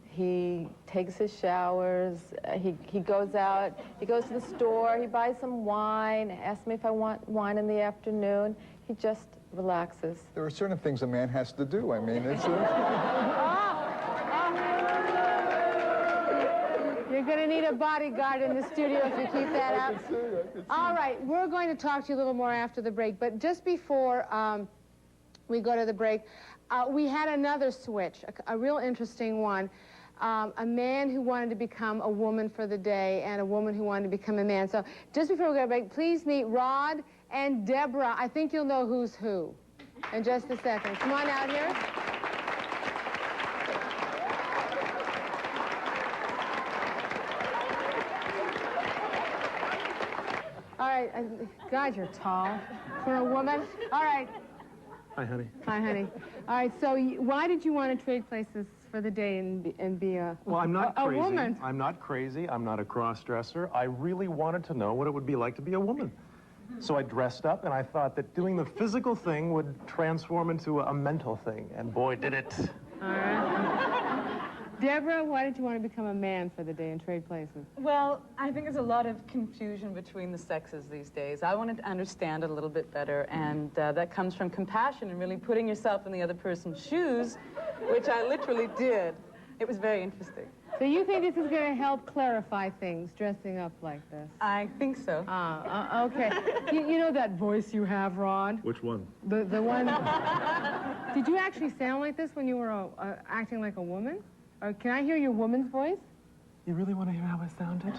Speaker 8: he takes his showers, he goes out, he goes to the store, he buys some wine, asks me if I want wine in the afternoon. He just relaxes.
Speaker 34: There are certain things a man has to do. I mean, it's...
Speaker 5: You're going to need a bodyguard in the studio if you keep that up. All right, we're going to talk to you a little more after the break, but just before we go to the break, we had another switch, a real interesting one. A man who wanted to become a woman for the day and a woman who wanted to become a man. So just before we go to break, please meet Rod and Deborah. I think you'll know who's who in just a second. Come on out here. All right, God, you're tall for a woman. All right.
Speaker 1: Hi, honey.
Speaker 5: Hi, honey. All right, so why did you want to trade places for the day and be a
Speaker 1: Well, I'm not crazy.
Speaker 5: woman?
Speaker 1: I'm not crazy. I'm not a cross-dresser. I really wanted to know what it would be like to be a woman. So I dressed up, and I thought that doing the physical thing would transform into a mental thing, and boy, did it.
Speaker 5: All right. Deborah, why did you want to become a man for the day and trade places?
Speaker 4: Well, I think there's a lot of confusion between the sexes these days. I wanted to understand it a little bit better, and that comes from compassion and really putting yourself in the other person's shoes, which I literally did. It was very interesting.
Speaker 5: So you think this is going to help clarify things, dressing up like this?
Speaker 4: I think so.
Speaker 5: Okay. You know that voice you have, Rod?
Speaker 1: Which one?
Speaker 5: The one... Did you actually sound like this when you were acting like a woman? Or can I hear your woman's voice?
Speaker 1: You really want to hear how I sounded?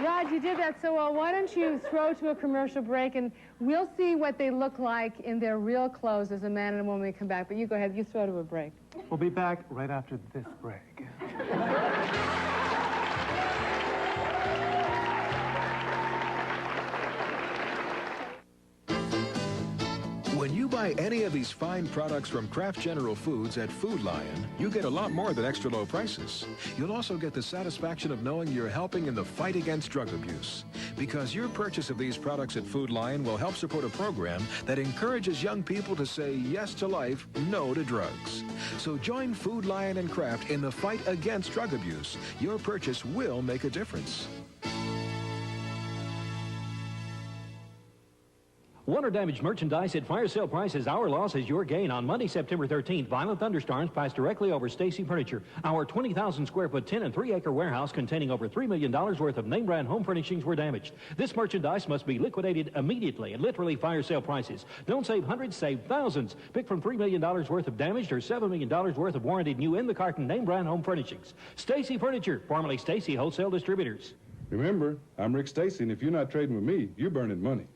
Speaker 5: Rod, you did that so well, why don't you throw to a commercial break, and we'll see what they look like in their real clothes as a man and a woman when we come back. But you go ahead, you throw to a break.
Speaker 1: We'll be back right after this break.
Speaker 2: When you buy any of these fine products from Kraft General Foods at Food Lion, you get a lot more than extra low prices. You'll also get the satisfaction of knowing you're helping in the fight against drug abuse. Because your purchase of these products at Food Lion will help support a program that encourages young people to say yes to life, no to drugs. So join Food Lion and Kraft in the fight against drug abuse. Your purchase will make a difference.
Speaker 6: Won or damaged merchandise at fire sale prices. Our loss is your gain. On Monday, September 13th, violent thunderstorms passed directly over Stacy Furniture. Our 20,000 square foot 10 and 3 acre warehouse containing over $3 million worth of name brand home furnishings were damaged. This merchandise must be liquidated immediately at literally fire sale prices. Don't save hundreds, save thousands. Pick from $3 million worth of damaged or $7 million worth of warranted new in the carton name brand home furnishings. Stacy Furniture, formerly Stacy Wholesale Distributors.
Speaker 7: Remember, I'm Rick Stacy, and if you're not trading with me, you're burning money.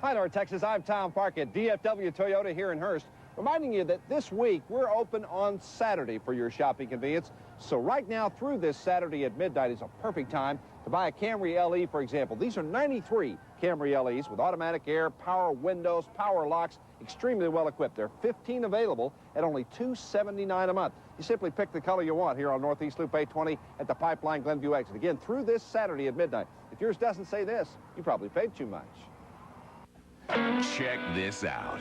Speaker 10: Hi, North Texas. I'm Tom Park at DFW Toyota here in Hurst, reminding you that this week we're open on Saturday for your shopping convenience. So right now through this Saturday at midnight is a perfect time to buy a Camry LE, for example. These are 93 Camry LEs with automatic air, power windows, power locks, extremely well equipped. There are 15 available at only $279 a month. You simply pick the color you want here on Northeast Loop 820 at the Pipeline Glenview exit. Again, through this Saturday at midnight. If yours doesn't say this, you probably paid too much.
Speaker 12: Check this out.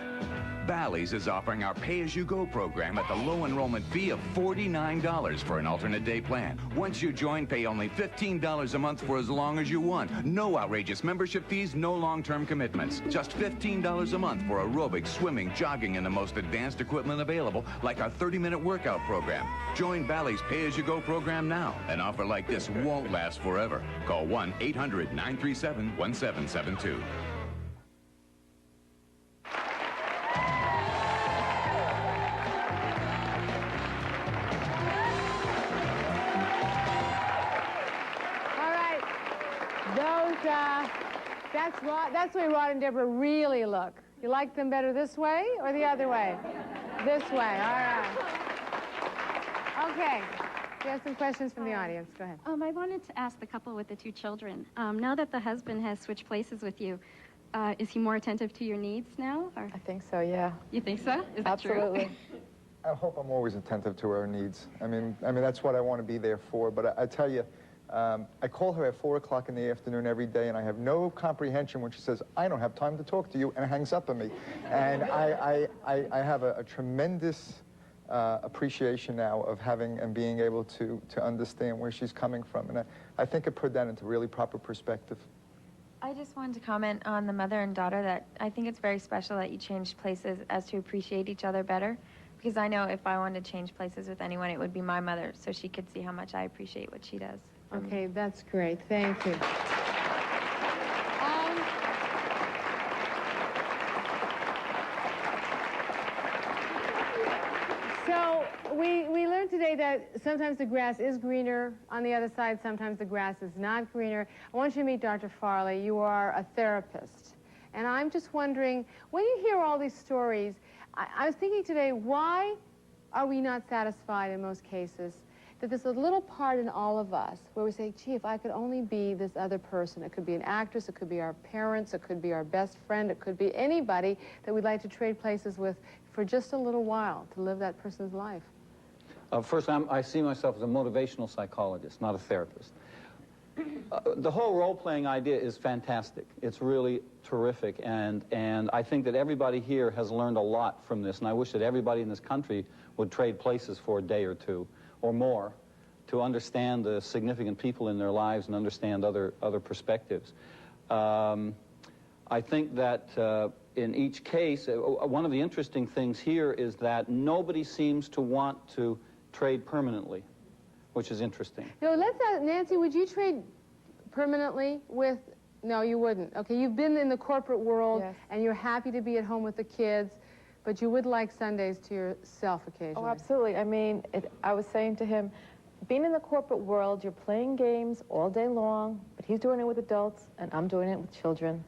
Speaker 12: Bally's is offering our pay-as-you-go program at the low enrollment fee of $49 for an alternate day plan. Once you join, pay only $15 a month for as long as you want. No outrageous membership fees, no long-term commitments. Just $15 a month for aerobics, swimming, jogging, and the most advanced equipment available, like our 30-minute workout program. Join Bally's pay-as-you-go program now. An offer like this won't last forever. Call 1-800-937-1772.
Speaker 5: That's the way Rod and Deborah really look. You like them better this way or the other way? This way, all right. Okay, we have some questions from the audience. Go ahead.
Speaker 13: I wanted to ask the couple with the 2 children. Now that the husband has switched places with you, is he more attentive to your needs now? Or?
Speaker 8: I think so, yeah.
Speaker 13: You think so? Is that
Speaker 8: Absolutely.
Speaker 13: true?
Speaker 35: I hope I'm always attentive to her needs. I mean, that's what I want to be there for. But I tell you, I call her at 4 o'clock in the afternoon every day, and I have no comprehension when she says, I don't have time to talk to you, and hangs up on me. And I have a tremendous appreciation now of having and being able to understand where she's coming from. And I think it put that into really proper perspective.
Speaker 14: I just wanted to comment on the mother and daughter that I think it's very special that you changed places as to appreciate each other better. Because I know if I wanted to change places with anyone, it would be my mother, so she could see how much I appreciate what she does.
Speaker 5: Okay, that's great. Thank you. So we learned today that sometimes the grass is greener on the other side, sometimes the grass is not greener. I want you to meet Dr. Farley. You are a therapist. And I'm just wondering, when you hear all these stories, I was thinking today, why are we not satisfied in most cases? That there's a little part in all of us where we say, gee, if I could only be this other person. It could be an actress, it could be our parents, it could be our best friend, it could be anybody that we'd like to trade places with for just a little while to live that person's life.
Speaker 17: First, I see myself as a motivational psychologist, not a therapist. The whole role-playing idea is fantastic. It's really terrific, and I think that everybody here has learned a lot from this, and I wish that everybody in this country would trade places for a day or two or more to understand the significant people in their lives and understand other perspectives. I think that in each case, one of the interesting things here is that nobody seems to want to trade permanently, which is interesting.
Speaker 5: No, let's ask, Nancy, would you trade permanently with, no, you wouldn't. Okay, you've been in the corporate world, yes, and you're happy to be at home with the kids, but you would like Sundays to yourself occasionally.
Speaker 8: Oh, absolutely. I mean, I was saying to him, being in the corporate world, you're playing games all day long, but He's doing it with adults, and I'm doing it with children.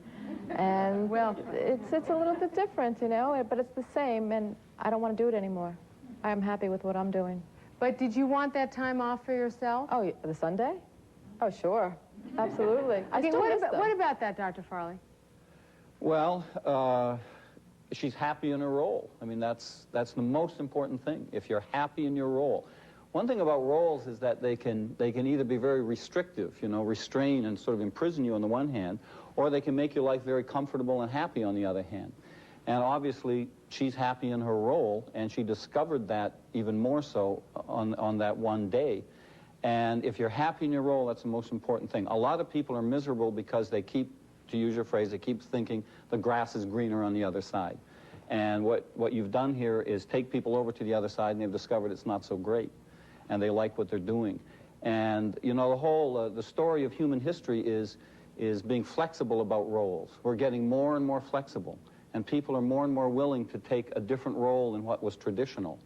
Speaker 8: And, well, it's a little bit different, you know, but it's the same, and I don't want to do it anymore. I'm happy with what I'm doing.
Speaker 5: But did you want that time off for yourself?
Speaker 8: Oh, the Sunday? Oh, sure. Absolutely.
Speaker 5: Okay, what about that, Dr. Farley?
Speaker 17: Well, she's happy in her role. I mean, that's the most important thing, if you're happy in your role. One thing about roles is that they can either be very restrictive, you know, restrain and sort of imprison you on the one hand, or they can make your life very comfortable and happy on the other hand. And obviously, she's happy in her role, and she discovered that even more so on that one day. And if you're happy in your role, that's the most important thing. A lot of people are miserable because they keep, to use your phrase, they keep thinking the grass is greener on the other side. And what you've done here is take people over to the other side, and they've discovered it's not so great, and they like what they're doing. And, you know, the whole, the story of human history is being flexible about roles. We're getting more and more flexible, and people are more and more willing to take a different role in what was traditional.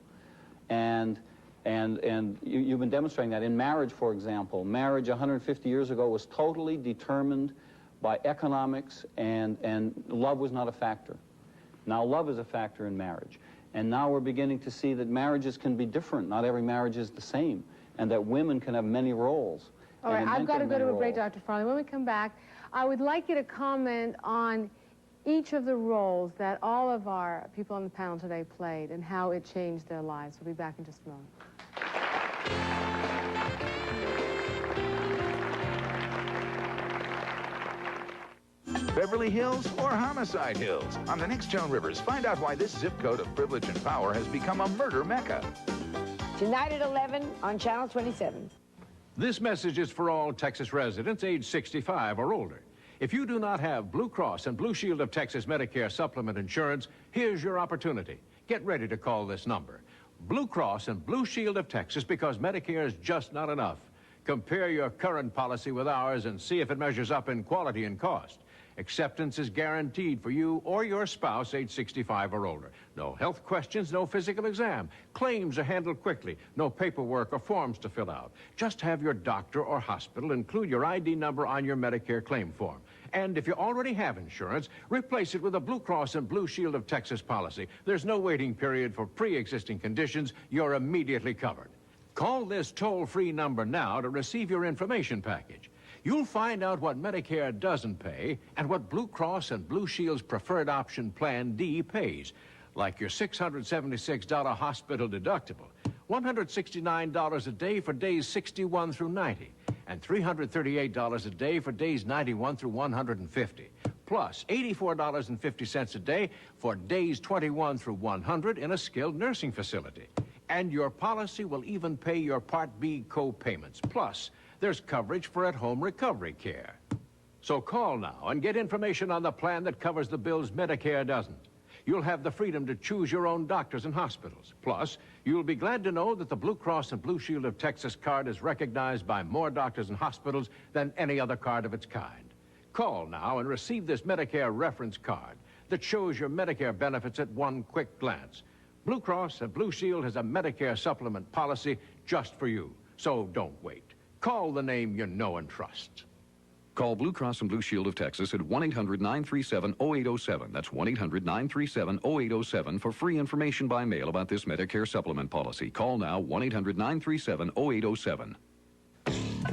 Speaker 17: And you've been demonstrating that. In marriage, for example, marriage 150 years ago was totally determined by economics, and love was not a factor. Now love is a factor in marriage. And now we're beginning to see that marriages can be different. Not every marriage is the same, and that women can have many roles.
Speaker 5: All right, I've got to go to a break, Dr. Farley. When we come back, I would like you to comment on each of the roles that all of our people on the panel today played and how it changed their lives. We'll be back in just a moment.
Speaker 3: Beverly Hills or Homicide Hills? On the next Joan Rivers, find out why this zip code of privilege and power has become a murder mecca.
Speaker 9: Tonight at 11 on Channel 27.
Speaker 2: This message is for all Texas residents age 65 or older. If you do not have Blue Cross and Blue Shield of Texas Medicare supplement insurance, here's your opportunity. Get ready to call this number. Blue Cross and Blue Shield of Texas, because Medicare is just not enough. Compare your current policy with ours and see if it measures up in quality and cost. Acceptance is guaranteed for you or your spouse age 65 or older. No health questions, no physical exam. Claims are handled quickly. No paperwork or forms to fill out. Just have your doctor or hospital include your ID number on your Medicare claim form. And if you already have insurance, replace it with a Blue Cross and Blue Shield of Texas policy. There's no waiting period for pre-existing conditions. You're immediately covered. Call this toll-free number now to receive your information package. You'll find out what Medicare doesn't pay and what Blue Cross and Blue Shield's preferred option Plan D pays, like your $676 hospital deductible, $169 a day for days 61 through 90, and $338 a day for days 91 through 150, plus $84.50 a day for days 21 through 100 in a skilled nursing facility. And your policy will even pay your Part B co-payments. Plus, there's coverage for at-home recovery care. So call now and get information on the plan that covers the bills Medicare doesn't. You'll have the freedom to choose your own doctors and hospitals. Plus, you'll be glad to know that the Blue Cross and Blue Shield of Texas card is recognized by more doctors and hospitals than any other card of its kind. Call now and receive this Medicare reference card that shows your Medicare benefits at one quick glance. Blue Cross and Blue Shield has a Medicare supplement policy just for you. So don't wait. Call the name you know and trust.
Speaker 15: Call Blue Cross and Blue Shield of Texas at 1-800-937-0807. That's 1-800-937-0807 for free information by mail about this Medicare supplement policy. Call now, 1-800-937-0807.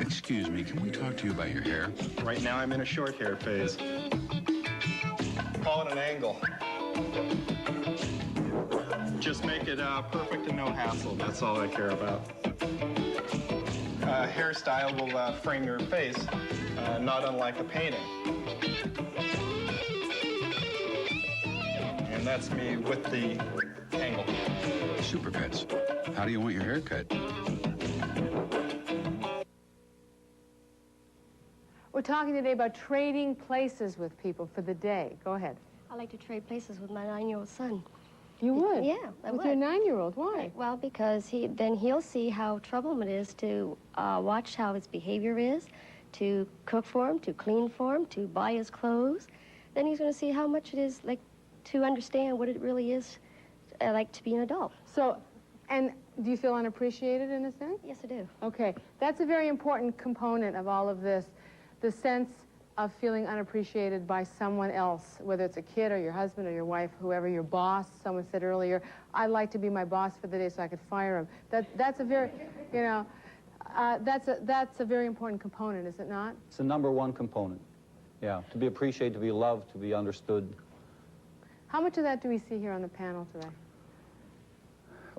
Speaker 11: Excuse me, can we talk to you about your hair?
Speaker 16: Right now I'm in a short hair phase. Call it an angle. Just make it perfect and no hassle. That's all I care about. Hairstyle will frame your face, not unlike a painting. And that's me with the angle.
Speaker 11: Super Pets, how do you want your hair cut?
Speaker 5: We're talking today about trading places with people for the day. Go ahead.
Speaker 18: I like to trade places with my 9-year-old son.
Speaker 5: You would?
Speaker 18: Yeah, I would.
Speaker 5: With your 9-year-old, why?
Speaker 18: Well, because then he'll see how trouble it is to watch how his behavior is, to cook for him, to clean for him, to buy his clothes. Then he's going to see how much it is like to understand what it really is like to be an adult.
Speaker 5: So, and do you feel unappreciated in a sense?
Speaker 18: Yes, I do.
Speaker 5: Okay, that's a very important component of all of this. the sense of feeling unappreciated by someone else, whether it's a kid or your husband or your wife, whoever, your boss. Someone said earlier, I'd like to be my boss for the day so I could fire him. That's a very, you know, that's a very important component, is it not?
Speaker 17: It's the #1 component. Yeah, to be appreciated, to be loved, to be understood.
Speaker 5: How much of that do we see here on the panel today?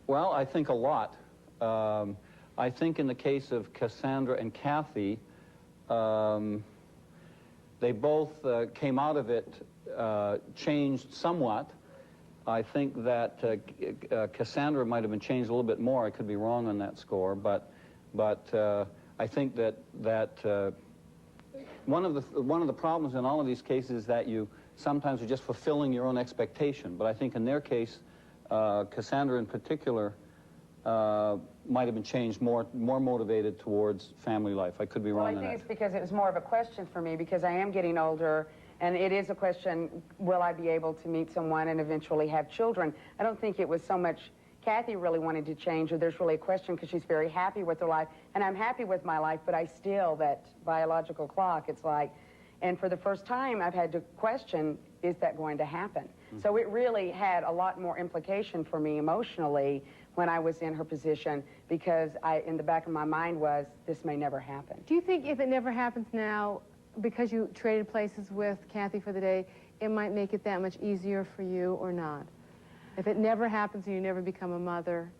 Speaker 17: Well, I think a lot. I think in the case of CaSandra and Cathi, they both came out of it changed somewhat. I think that CaSandra might have been changed a little bit more. I could be wrong on that score, but I think that one of the problems in all of these cases is that you sometimes are just fulfilling your own expectation. But I think in their case, CaSandra in particular might have been changed, more motivated towards family life. I could be wrong on that.
Speaker 19: Well, I think it's because it was more of a question for me, because I am getting older, and it is a question, will I be able to meet someone and eventually have children? I don't think it was so much Cathi really wanted to change, or there's really a question, because she's very happy with her life, and I'm happy with my life, but I still, that biological clock, it's like, and for the first time, I've had to question, is that going to happen? Mm-hmm. So it really had a lot more implication for me emotionally when I was in her position, because in the back of my mind was, this may never happen.
Speaker 5: Do you think if it never happens now, because you traded places with Cathi for the day, it might make it that much easier for you or not? If it never happens and you never become a mother?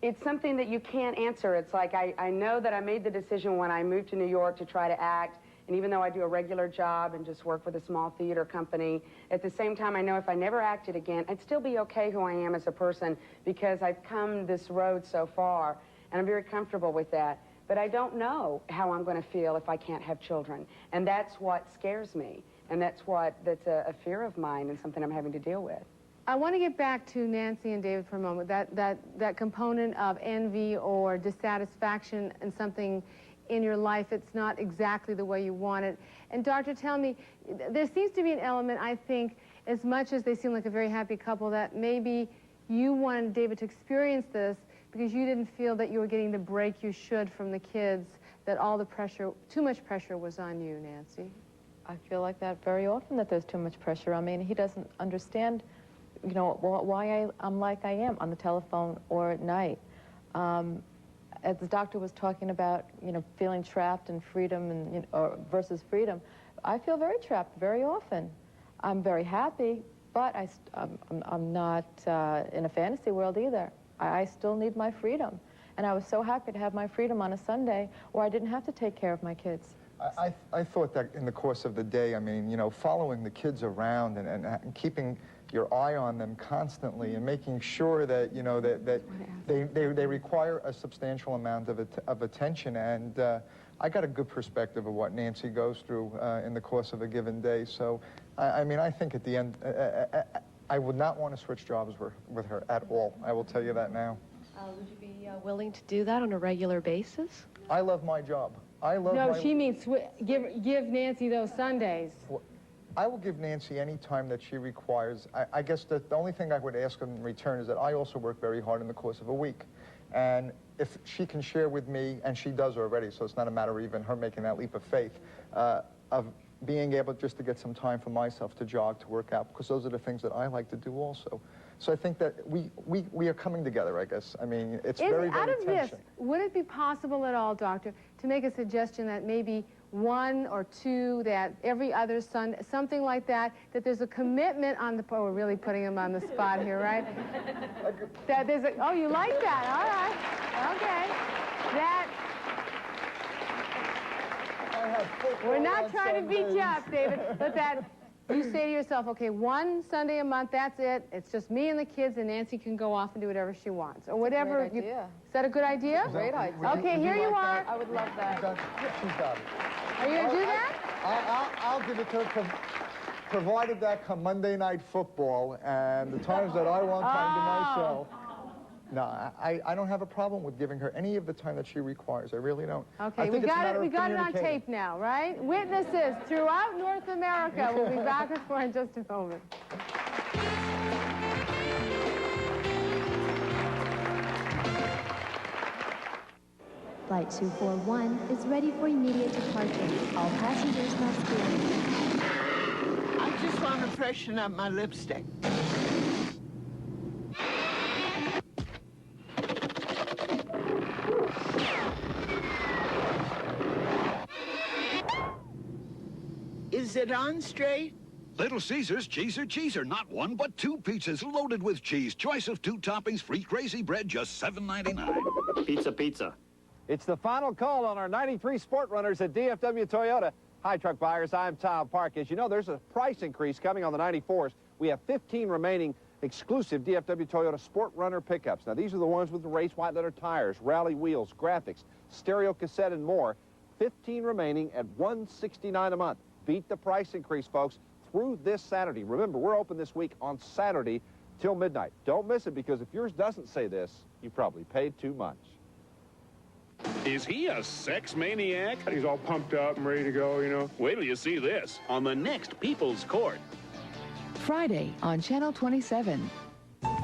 Speaker 19: It's something that you can't answer. It's like, I know that I made the decision when I moved to New York to try to act, and even though I do a regular job and just work with a small theater company, at the same time I know if I never acted again, I'd still be okay who I am as a person, because I've come this road so far, and I'm very comfortable with that. But I don't know how I'm going to feel if I can't have children, and that's what scares me, and that's a fear of mine and something I'm having to deal with.
Speaker 5: I want to get back to Nancy and David for a moment, that component of envy or dissatisfaction in something in your life. It's not exactly the way you want it. And doctor, tell me, there seems to be an element, I think, as much as they seem like a very happy couple, that maybe you wanted David to experience this because you didn't feel that you were getting the break you should from the kids, that all the pressure, too much pressure was on you, Nancy.
Speaker 8: I feel like that very often, that there's too much pressure on me, and he doesn't understand, you know, why I'm like I am on the telephone or at night. As the doctor was talking about, you know, feeling trapped in freedom and, you know, versus freedom, I feel very trapped very often. I'm very happy, but I'm not in a fantasy world either. I still need my freedom. And I was so happy to have my freedom on a Sunday where I didn't have to take care of my kids.
Speaker 35: I thought that in the course of the day, I mean, you know, following the kids around and keeping your eye on them constantly and making sure that, you know, that they require a substantial amount of attention. And I got a good perspective of what Nancy goes through in the course of a given day. So, I mean, I think at the end, I would not want to switch jobs with her at all. I will tell you that now.
Speaker 20: Would you be willing to do that on a regular basis?
Speaker 35: I love my job. I love
Speaker 5: No, she means give Nancy those Sundays.
Speaker 35: I will give Nancy any time that she requires. I guess the only thing I would ask in return is that I also work very hard in the course of a week. And if she can share with me, and she does already, so it's not a matter of even her making that leap of faith, of being able just to get some time for myself to jog, to work out, because those are the things that I like to do also. So I think that we are coming together, I guess. I mean, it's very, very
Speaker 5: out of
Speaker 35: tension.
Speaker 5: this, would it be possible at all, doctor, to make a suggestion that maybe 1 or 2, that every other Sunday, something like that, that there's a commitment on the, oh, we're really putting him on the spot here, right? That there's a, oh, you like that, all right, okay. That, we're not trying to beat you up, David, but that you say to yourself, okay, 1 Sunday a month, that's it. It's just me and the kids, and Nancy can go off and do whatever she wants, or whatever.
Speaker 8: Great idea.
Speaker 5: Is that a good idea?
Speaker 8: Great idea.
Speaker 5: Okay, here you are.
Speaker 8: I would love that.
Speaker 35: She's got it.
Speaker 5: Are you going to do that?
Speaker 35: I'll give it to her, provided that come Monday Night Football and the times that I want time to myself. No, I don't have a problem with giving her any of the time that she requires. I really don't.
Speaker 5: Okay, we got it on tape now, right? Witnesses throughout North America. We'll be back with more in just a moment.
Speaker 4: Flight 241 is ready for immediate departure. All passengers must be.
Speaker 21: I just want to freshen up my lipstick. Is it on straight?
Speaker 22: Little Caesar's cheeser. Not one, but 2 pizzas loaded with cheese. Choice of 2 toppings, free crazy bread, just $7.99.
Speaker 10: Pizza. It's the final call on our 93 Sport Runners at DFW Toyota. Hi, truck buyers. I'm Tom Park. As you know, there's a price increase coming on the 94s. We have 15 remaining exclusive DFW Toyota Sport Runner pickups. Now, these are the ones with the race white letter tires, rally wheels, graphics, stereo cassette, and more. 15 remaining at $169 a month. Beat the price increase, folks, through this Saturday. Remember, we're open this week on Saturday till midnight. Don't miss it, because if yours doesn't say this, you probably paid too much.
Speaker 7: Is he a sex maniac? He's all pumped up and ready to go, you know. Wait till you see this on the next People's Court.
Speaker 23: Friday on Channel 27.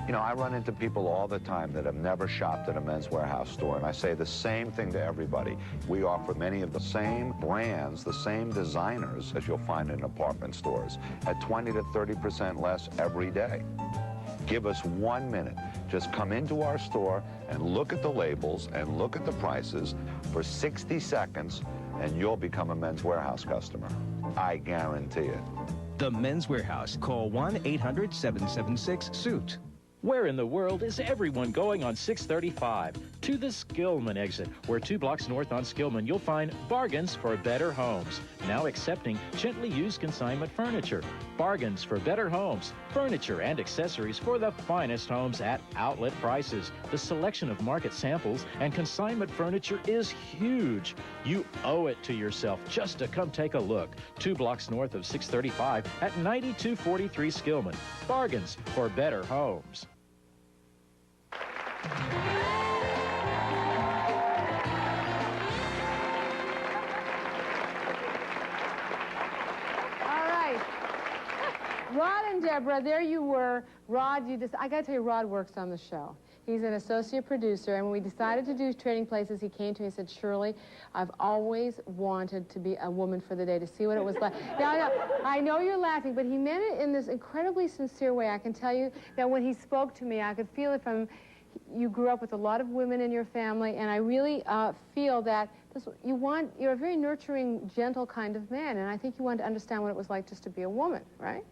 Speaker 3: You know, I run into people all the time that have never shopped at a Men's Warehouse store, and I say the same thing to everybody. We offer many of the same brands, the same designers as you'll find in department stores at 20 to 30% less every day. Give us 1 minute. Just come into our store and look at the labels and look at the prices for 60 seconds, and you'll become a Men's Warehouse customer. I guarantee it.
Speaker 24: The Men's Warehouse. Call 1-800-776-SUIT.
Speaker 6: Where in the world is everyone going on 635? To the Skillman exit, where 2 blocks north on Skillman, you'll find bargains for better homes. Now accepting gently used consignment furniture. Bargains for better homes, furniture and accessories for the finest homes at outlet prices. The selection of market samples and consignment furniture is huge. You owe it to yourself just to come take a look. 2 blocks north of 635 at 9243 Skillman. Bargains for better homes.
Speaker 5: Rod and Deborah, there you were. Rod, I got to tell you, Rod works on the show. He's an associate producer, and when we decided to do Trading Places, he came to me and said, Shirley, I've always wanted to be a woman for the day, to see what it was like. Now, I know you're laughing, but he meant it in this incredibly sincere way. I can tell you that when he spoke to me, I could feel it from, you grew up with a lot of women in your family, and I really feel that you're a very nurturing, gentle kind of man, and I think you wanted to understand what it was like just to be a woman, right?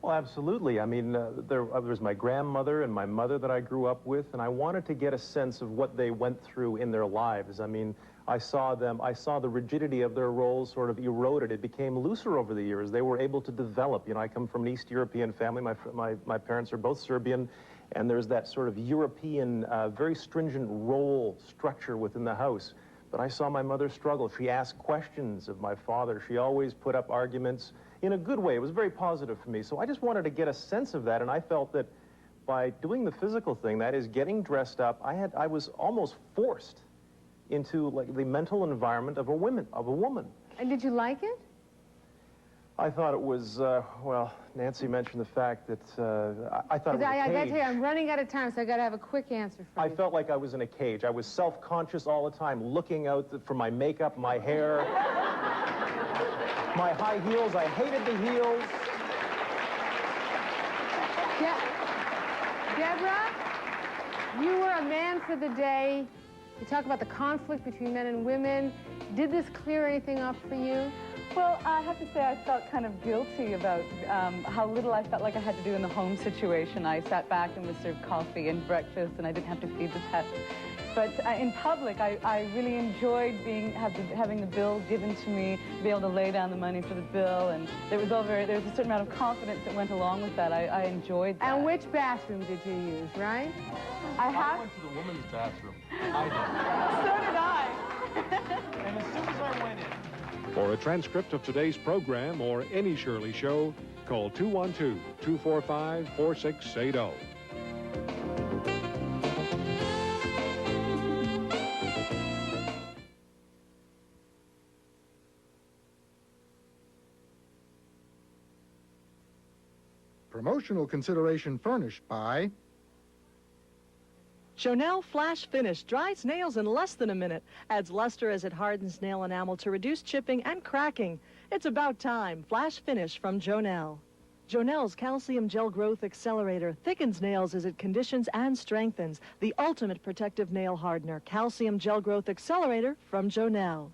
Speaker 1: Well, absolutely. I mean, there was my grandmother and my mother that I grew up with, and I wanted to get a sense of what they went through in their lives. I mean, I saw the rigidity of their roles sort of eroded. It became looser over the years. They were able to develop. You know, I come from an East European family. My parents are both Serbian, and there's that sort of European, very stringent role structure within the house. But I saw my mother struggle. She asked questions of my father. She always put up arguments in a good way. It was very positive for me. So I just wanted to get a sense of that, and I felt that by doing the physical thing, that is getting dressed up, I was almost forced into like the mental environment of a woman.
Speaker 5: And did you like it?
Speaker 1: I thought it was, well, Nancy mentioned the fact that I thought it was a cage.
Speaker 5: I got to tell you, I'm running out of time, so I got to have a quick answer for you.
Speaker 1: I felt like I was in a cage. I was self-conscious all the time, looking out for my makeup, my hair, my high heels. I hated the heels.
Speaker 5: Deborah, you were a man for the day. You talk about the conflict between men and women. Did this clear anything up for you?
Speaker 25: Well, I have to say I felt kind of guilty about how little I felt like I had to do in the home situation. I sat back and was served coffee and breakfast, and I didn't have to feed the pets. But in public, I really enjoyed having the bill given to me, be able to lay down the money for the bill, and there was a certain amount of confidence that went along with that. I enjoyed that.
Speaker 5: And which bathroom did you use, right?
Speaker 1: I went to the women's bathroom.
Speaker 25: So did I.
Speaker 1: And as soon as I went in.
Speaker 15: For a transcript of today's program or any Shirley Show, call 212-245-4680.
Speaker 26: Promotional consideration furnished by
Speaker 2: Jonelle Flash Finish dries nails in less than a minute. Adds luster as it hardens nail enamel to reduce chipping and cracking. It's about time. Flash Finish from Jonelle. Jonelle's Calcium Gel Growth Accelerator thickens nails as it conditions and strengthens. The ultimate protective nail hardener. Calcium Gel Growth Accelerator from Jonelle.